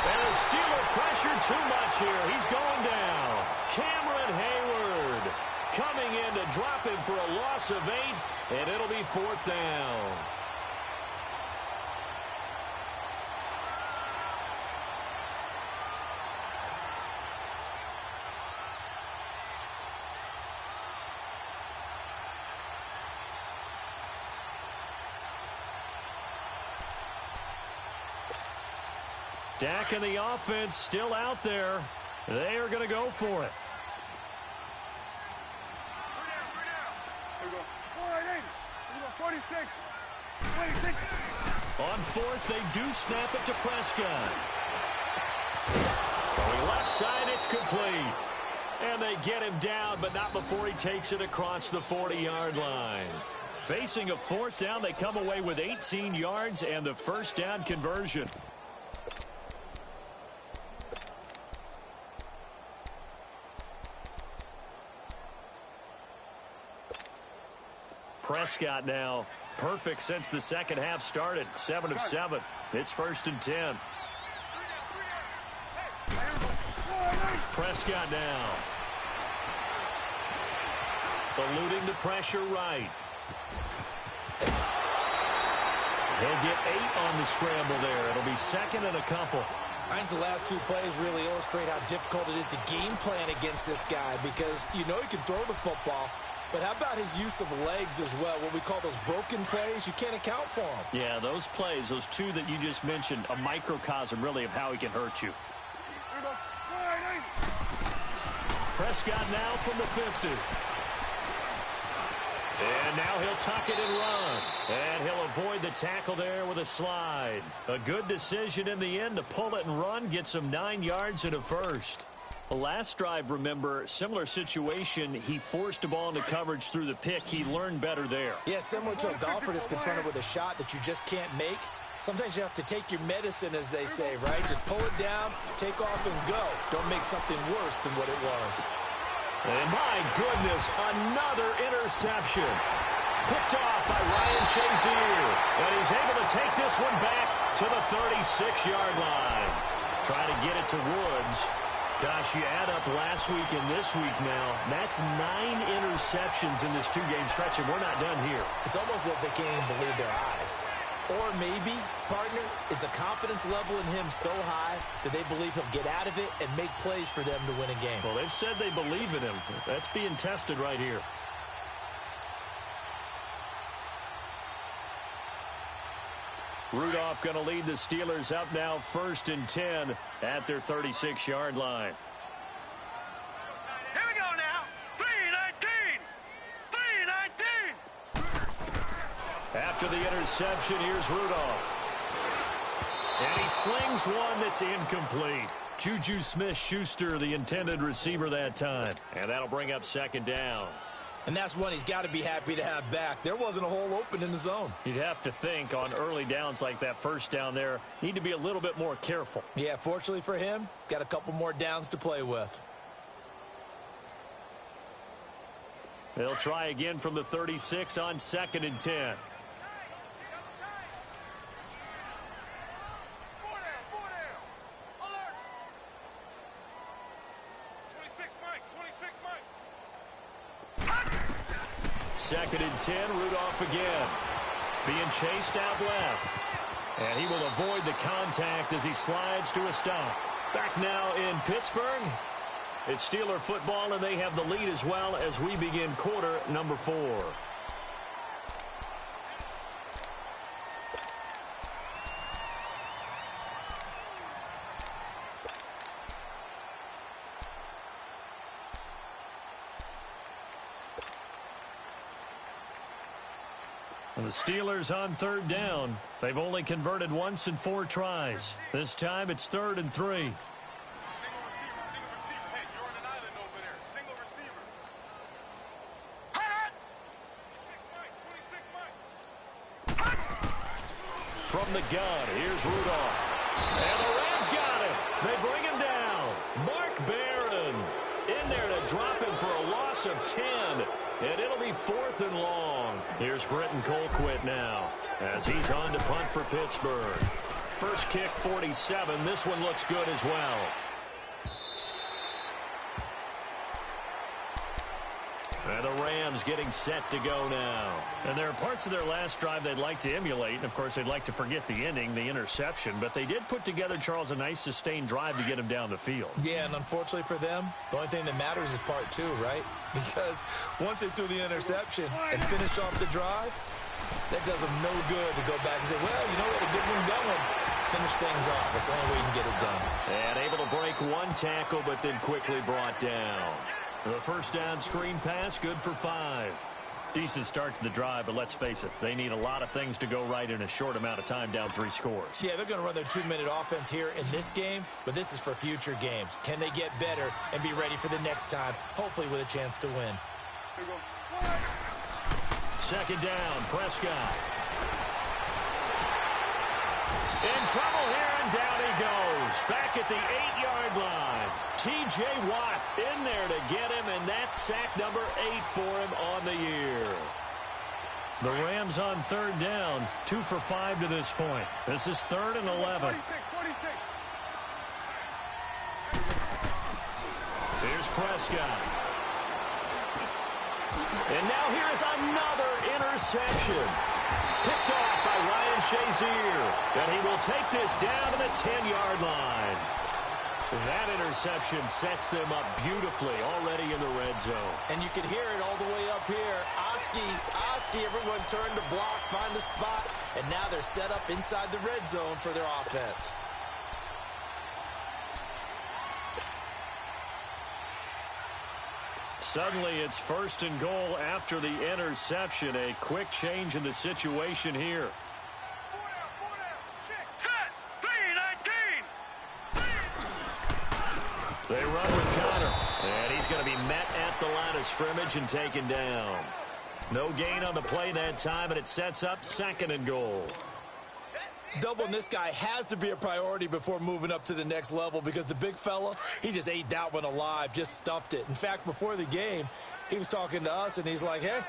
And the Steeler pressure too much here. He's going down. Cameron Hayward coming in to drop him for a loss of 8, and it'll be 4th down. Dak and the offense still out there. They are going to go for it. On 4th, they do snap it to Prescott. From the left side, it's complete. And they get him down, but not before he takes it across the 40-yard line. Facing a 4th down, they come away with 18 yards and the first down conversion. Prescott now, perfect since the second half started. 7 of 7. It's 1st and 10. Prescott now. Eluding the pressure right. He'll get 8 on the scramble there. It'll be 2nd and a couple. I think the last 2 plays really illustrate how difficult it is to game plan against this guy because you know he can throw the football. But how about his use of legs as well? What we call those broken plays, you can't account for them. Yeah, those plays, those 2 that you just mentioned, a microcosm really of how he can hurt you. Prescott now from the 50. And now he'll tuck it and run. And he'll avoid the tackle there with a slide. A good decision in the end to pull it and run, get some 9 yards and a first. The last drive, remember, similar situation. He forced a ball into coverage through the pick. He learned better there. Yeah, similar to a golfer that's confronted with a shot that you just can't make. Sometimes you have to take your medicine, as they say, right? Just pull it down, take off, and go. Don't make something worse than what it was. And my goodness, another interception. Picked off by Ryan Shazier. And he's able to take this one back to the 36-yard line. Trying to get it to Woods. Gosh, you add up last week and this week now, that's 9 interceptions in this 2-game stretch, and we're not done here. It's almost as if they can't even believe their eyes. Or maybe, partner, is the confidence level in him so high that they believe he'll get out of it and make plays for them to win a game. Well, they've said they believe in him. That's being tested right here. Rudolph going to lead the Steelers up now 1st and 10 at their 36-yard line. Here we go now. 3-19. 3-19. After the interception, here's Rudolph. And he slings one that's incomplete. Juju Smith-Schuster, the intended receiver that time. And that'll bring up 2nd down. And that's one he's got to be happy to have back. There wasn't a hole open in the zone. You'd have to think on early downs like that first down there, need to be a little bit more careful. Yeah, fortunately for him, got a couple more downs to play with. They'll try again from the 36 on 2nd and 10. Second and 10, Rudolph again. Being chased out left. And he will avoid the contact as he slides to a stop. Back now in Pittsburgh. It's Steeler football, and they have the lead as well as we begin quarter number 4. The Steelers on 3rd down. They've only converted once in 4 tries. This time it's 3rd and 3. Single receiver. Hey, you're on an island over there. Single receiver. Hot! 26 Mike. From the gun, here's Rudolph. And the Rams got it. They bring him down. Mark Barron in there to dropping for a loss of 10. And it'll be 4th and long. Here's Britton Colquitt now as he's on to punt for Pittsburgh. First kick, 47. This one looks good as well. And the Rams getting set to go now. And there are parts of their last drive they'd like to emulate. And, of course, they'd like to forget the ending, the interception. But they did put together, Charles, a nice sustained drive to get him down the field. Yeah, and unfortunately for them, the only thing that matters is part 2, right? Because once they threw the interception and finished off the drive, that does them no good to go back and say, well, you know, we had a good one going. Finish things off. That's the only way you can get it done. And able to break one tackle, but then quickly brought down. The first down screen pass, good for 5. Decent start to the drive, but let's face it, they need a lot of things to go right in a short amount of time, down 3 scores. Yeah, they're going to run their 2-minute offense here in this game, but this is for future games. Can they get better and be ready for the next time, hopefully with a chance to win? Second down, Prescott. In trouble here, and down he goes. Back at the 8-yard line. T.J. Watt in there to get him, and that's sack number 8 for him on the year. The Rams on third down, 2 for 5 to this point. This is 3rd and 11. Here's Prescott. And now here is another interception. Picked off by Ryan Shazier. And he will take this down to the 10-yard line. That interception sets them up beautifully already in the red zone. And you can hear it all the way up here. Oski, everyone turned to block, find the spot, and now they're set up inside the red zone for their offense. Suddenly it's 1st and goal after the interception. A quick change in the situation here. They run with Connor, and he's going to be met at the line of scrimmage and taken down. No gain on the play that time, and it sets up 2nd and goal. Doubling this guy has to be a priority before moving up to the next level because the big fella, he just ate that one alive, just stuffed it. In fact, before the game, he was talking to us, and he's like, hey,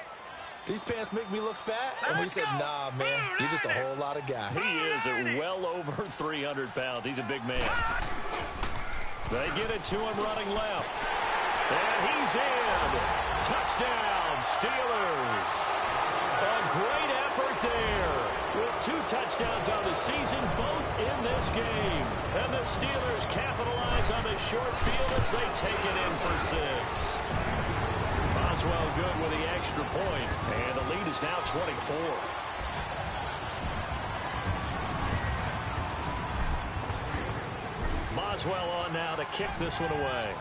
these pants make me look fat? And we said, nah, man, you're just a whole lot of guy. He is at well over 300 pounds. He's a big man. They get it to him running left. And he's in. Touchdown, Steelers. A great effort there. With 2 touchdowns on the season, both in this game. And the Steelers capitalize on the short field as they take it in for 6. Boswell good with the extra point. And the lead is now 24. Boswell on now to kick this one away.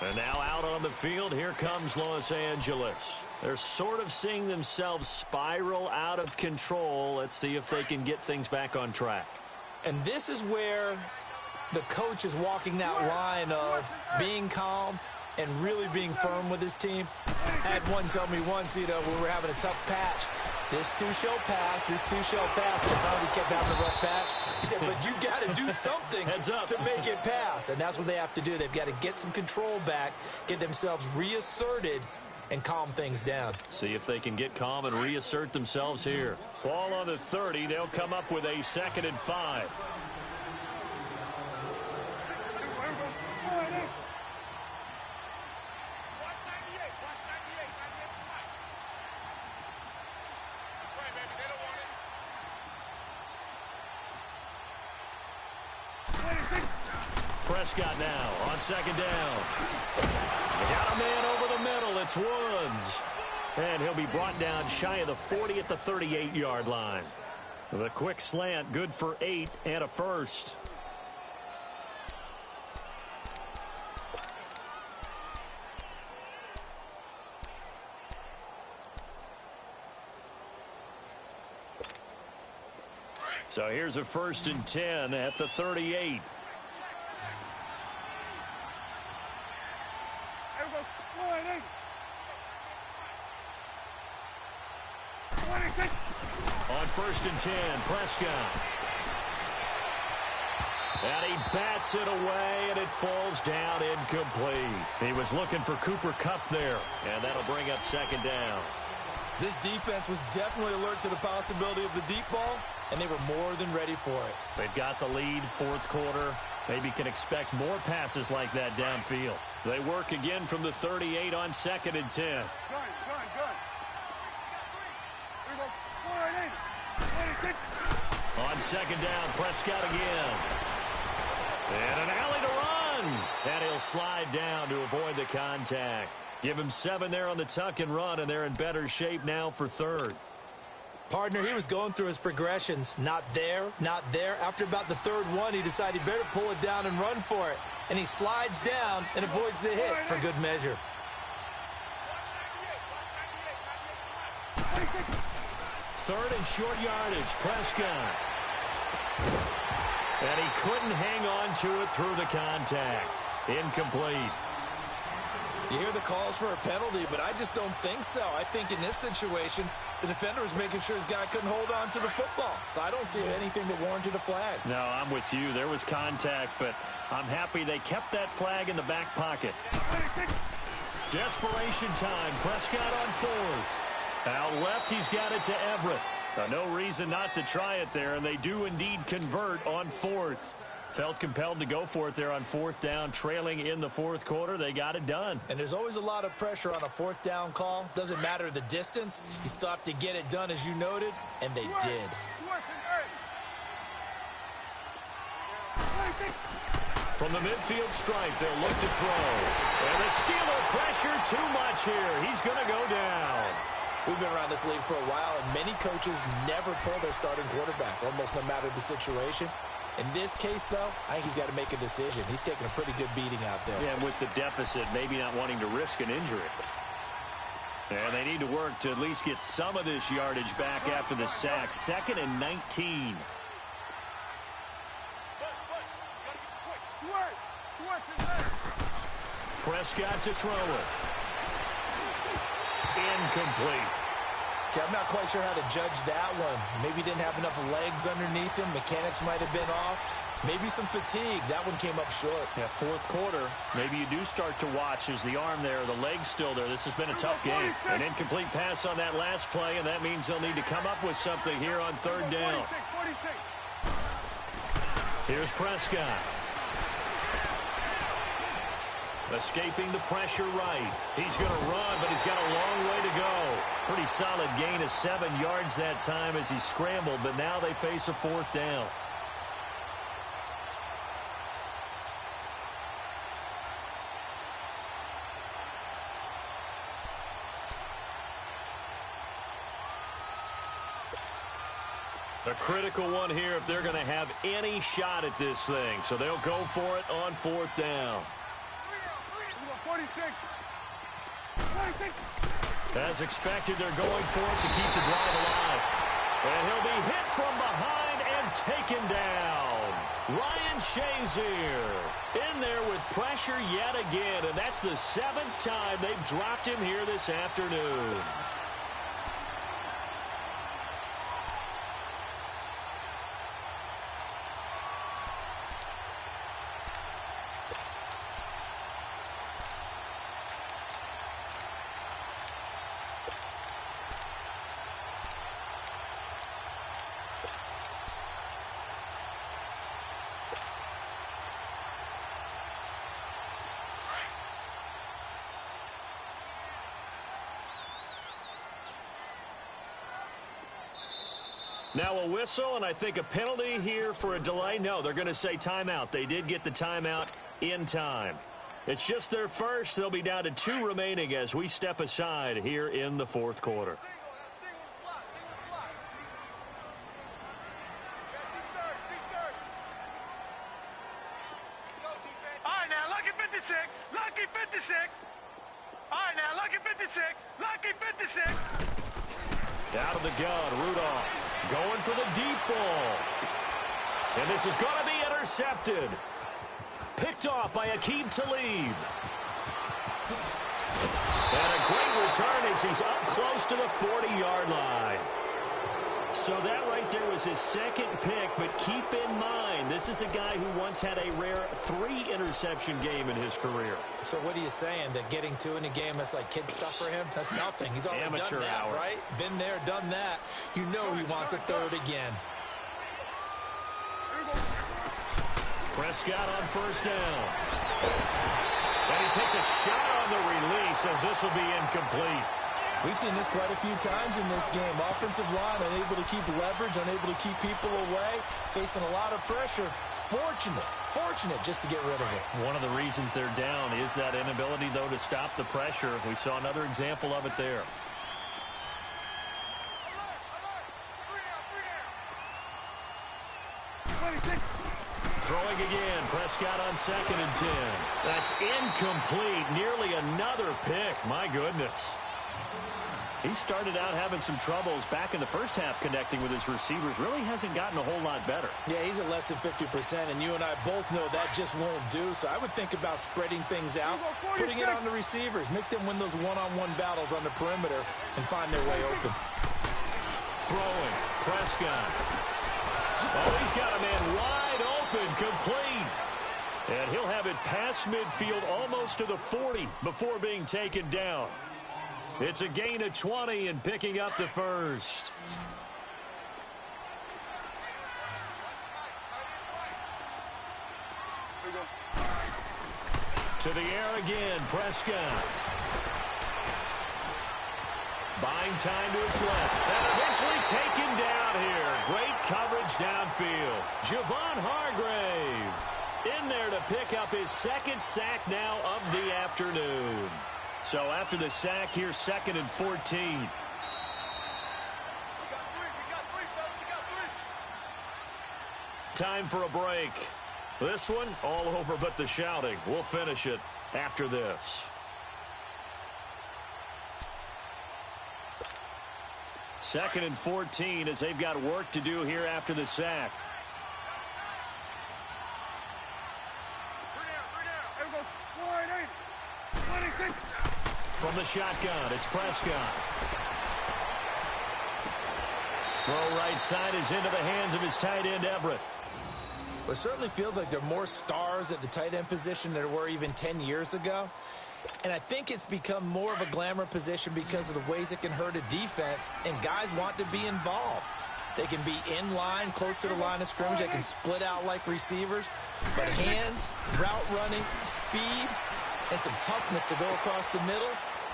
And now out on the field, here comes Los Angeles. They're sort of seeing themselves spiral out of control. Let's see if they can get things back on track. And this is where the coach is walking that line of being calm and really being firm with his team. I had one tell me once, you know, when we were having a tough patch, this too shall pass, this too shall pass. And finally kept having a rough patch. He said, but you got to do something to make it pass. And that's what they have to do. They've got to get some control back, get themselves reasserted, and calm things down. See if they can get calm and reassert themselves here. Ball on the 30. They'll come up with a 2nd and 5. Prescott now on 2nd down. They got a man over the middle. It's Woods. And he'll be brought down shy of the 40 at the 38-yard line. The quick slant, good for 8 and a first. So here's a 1st and 10 at the 38. On 1st and 10. Prescott. And he bats it away, and it falls down incomplete. He was looking for Cooper Kupp there, and that'll bring up 2nd down. This defense was definitely alert to the possibility of the deep ball, and they were more than ready for it. They've got the lead, 4th quarter. Maybe can expect more passes like that downfield. They work again from the 38 on 2nd and 10. Gun. On 2nd down, Prescott again. And an alley to run. And he'll slide down to avoid the contact. Give him 7 there on the tuck and run, and they're in better shape now for 3rd. Partner, he was going through his progressions. Not there, not there. After about the 3rd one, he decided he better pull it down and run for it. And he slides down and avoids the hit for good measure. 3rd and short yardage, Prescott. And he couldn't hang on to it through the contact. Incomplete. You hear the calls for a penalty, but I just don't think so. I think in this situation, the defender was making sure his guy couldn't hold on to the football. So I don't see anything that warranted a flag. No, I'm with you. There was contact, but I'm happy they kept that flag in the back pocket. Desperation time. Prescott on 4th. Out left, he's got it to Everett. No reason not to try it there, and they do indeed convert on 4th. Felt compelled to go for it there on 4th down, trailing in the 4th quarter. They got it done. And there's always a lot of pressure on a 4th down call. Doesn't matter the distance. You still have to get it done, as you noted, and they did. From the midfield stripe, they'll look to throw. And the Steeler pressure too much here. He's going to go down. We've been around this league for a while, and many coaches never pull their starting quarterback, almost no matter the situation. In this case, though, I think he's got to make a decision. He's taking a pretty good beating out there. Yeah, with the deficit, maybe not wanting to risk an injury. And they need to work to at least get some of this yardage back after the sack. 2nd and 19. Prescott to throw it. Incomplete. Okay, I'm not quite sure how to judge that one. Maybe he didn't have enough legs underneath him. Mechanics might have been off. Maybe some fatigue. That one came up short. Yeah, 4th quarter. Maybe you do start to watch as the arm there, the leg's still there. This has been a tough game. An incomplete pass on that last play, and that means they'll need to come up with something here on 3rd down. Here's Prescott. Escaping the pressure right. He's going to run, but he's got a long way to go. Pretty solid gain of 7 yards that time as he scrambled, but now they face a 4th down. A critical one here if they're going to have any shot at this thing. So they'll go for it on 4th down. 46. As expected, they're going for it to keep the drive alive. And he'll be hit from behind and taken down. Ryan Shazier in there with pressure yet again. And that's the 7th time they've dropped him here this afternoon. Now a whistle, and I think a penalty here for a delay. No, they're going to say timeout. They did get the timeout in time. It's just their first. They'll be down to 2 remaining as we step aside here in the 4th quarter. All right, now, lucky 56. Lucky 56. All right, now, lucky 56. Lucky 56. Out of the gun, Rudolph going for the deep ball. And this is going to be intercepted. Picked off by Aqib Talib. And a great return as he's up close to the 40-yard line. So that right there was his second pick, but keep in mind, this is a guy who once had a rare 3-interception game in his career. So what are you saying, that getting 2 in a game, that's like kid stuff for him? That's nothing. He's already Amateur done that, hour. right? Been there, done that. You know he wants a 3rd again. Prescott on first down. And he takes a shot on the release as this will be incomplete. We've seen this quite a few times in this game. Offensive line unable to keep leverage, unable to keep people away, facing a lot of pressure. Fortunate just to get rid of it. One of the reasons they're down is that inability, though, to stop the pressure. We saw another example of it there. Throwing again, Prescott on 2nd and 10. That's incomplete, nearly another pick. My goodness. He started out having some troubles back in the first half connecting with his receivers. Really hasn't gotten a whole lot better. Yeah, he's at less than 50%, and you and I both know that just won't do. So I would think about spreading things out, putting it on the receivers, make them win those one-on-one battles on the perimeter and find their way open. Throwing, Prescott. Oh, he's got a man wide open, complete. And he'll have it past midfield almost to the 40 before being taken down. It's a gain of 20 and picking up the first. To the air again, Prescott. Buying time to his left. And eventually taken down here. Great coverage downfield. Javon Hargrave in there to pick up his 2nd sack now of the afternoon. So after the sack, here's 2nd and 14. Time for a break. This one, all over but the shouting. We'll finish it after this. Second and 14 as they've got work to do here after the sack. From the shotgun, it's Prescott. Throw right side is into the hands of his tight end, Everett. Well, it certainly feels like there are more stars at the tight end position than there were even 10 years ago. And I think it's become more of a glamour position because of the ways it can hurt a defense, and guys want to be involved. They can be in line, close to the line of scrimmage. They can split out like receivers. But hands, route running, speed, and some toughness to go across the middle,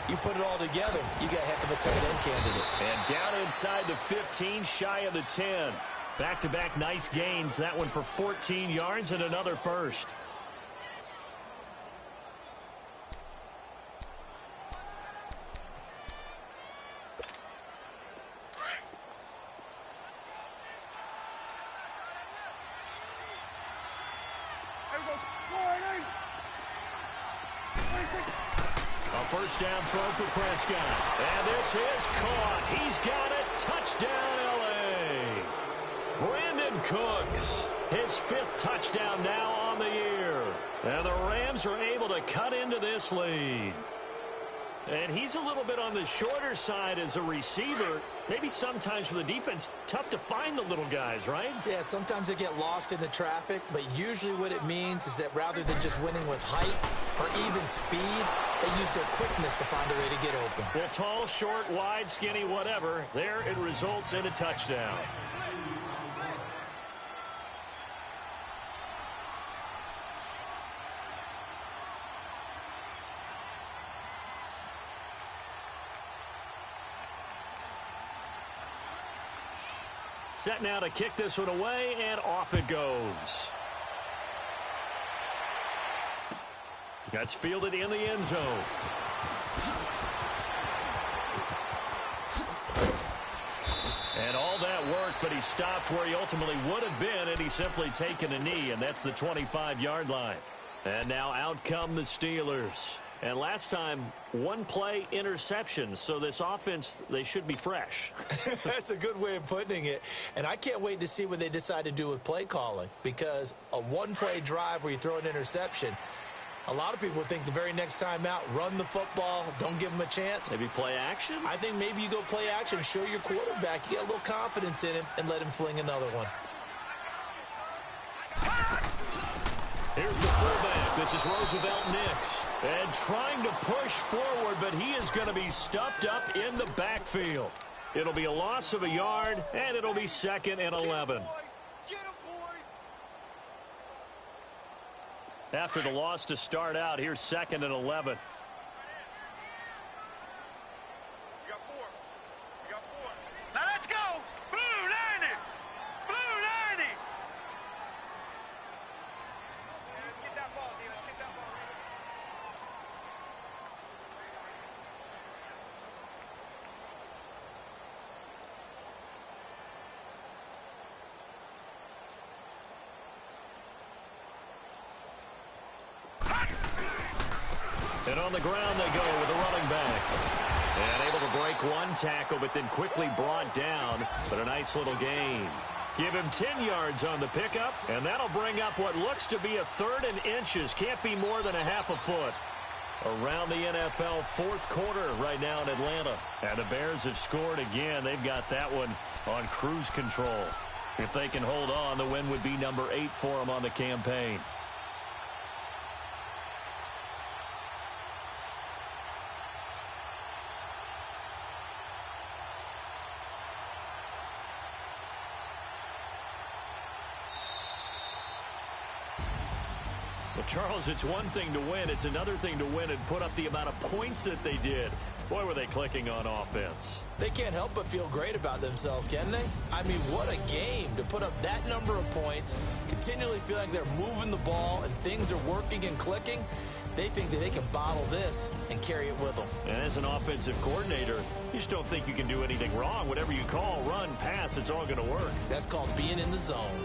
you put it all together, you got a heck of a tight end candidate. And down inside the 15, shy of the 10. Back-to-back nice gains. That one for 14 yards and another first. First down throw for Prescott. And this is caught. He's got it. Touchdown, L.A. Brandon Cooks, his 5th touchdown now on the year. And the Rams are able to cut into this lead. And he's a little bit on the shorter side as a receiver. Maybe sometimes for the defense, tough to find the little guys, right? Yeah, sometimes they get lost in the traffic, but usually what it means is that rather than just winning with height or even speed, they use their quickness to find a way to get open. Well, tall, short, wide, skinny, whatever, there it results in a touchdown. Set now to kick this one away, and off it goes. That's fielded in the end zone. And all that work, but he stopped where he ultimately would have been, and he's simply taken a knee, and that's the 25-yard line. And now out come the Steelers. And last time, one play interception. So this offense, they should be fresh. That's a good way of putting it. And I can't wait to see what they decide to do with play calling. Because a one-play drive where you throw an interception, A lot of people think the very next time out, run the football, don't give them a chance. Maybe play action? I think maybe you go play action, show your quarterback, you get a little confidence in him, and let him fling another one. Here's the fullback. This is Roosevelt Nix. And trying to push forward, but he is going to be stuffed up in the backfield. It'll be a loss of a yard, and it'll be 2nd and 11. After the loss to start out, here's 2nd and 11. Now let's go. Blue 90. Blue 90. Let's get that ball, Let's get that ball. And on the ground they go with a running back. And able to break one tackle, but then quickly brought down. But a nice little gain. Give him 10 yards on the pickup, and that'll bring up what looks to be a 3rd and inches. Can't be more than a half a foot. Around the NFL 4th quarter right now in Atlanta. And the Bears have scored again. They've got that one on cruise control. If they can hold on, the win would be number 8 for them on the campaign. Well, Charles, it's one thing to win. It's another thing to win and put up the amount of points that they did. Boy, were they clicking on offense. They can't help but feel great about themselves, can they? I mean, what a game to put up that number of points, continually feel like they're moving the ball and things are working and clicking. They think that they can bottle this and carry it with them. And as an offensive coordinator, you just don't think you can do anything wrong. Whatever you call, run, pass, it's all going to work. That's called being in the zone.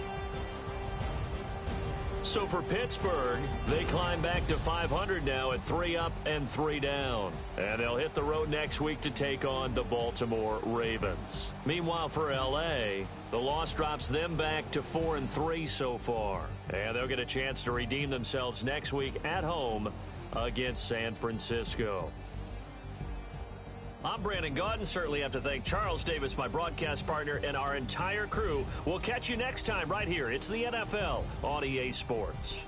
So for Pittsburgh, they climb back to 500 now at 3 up and 3 down. And they'll hit the road next week to take on the Baltimore Ravens. Meanwhile, for L.A., the loss drops them back to 4 and 3 so far. And they'll get a chance to redeem themselves next week at home against San Francisco. I'm Brandon Gaudin. Certainly have to thank Charles Davis, my broadcast partner, and our entire crew. We'll catch you next time right here. It's the NFL on EA Sports.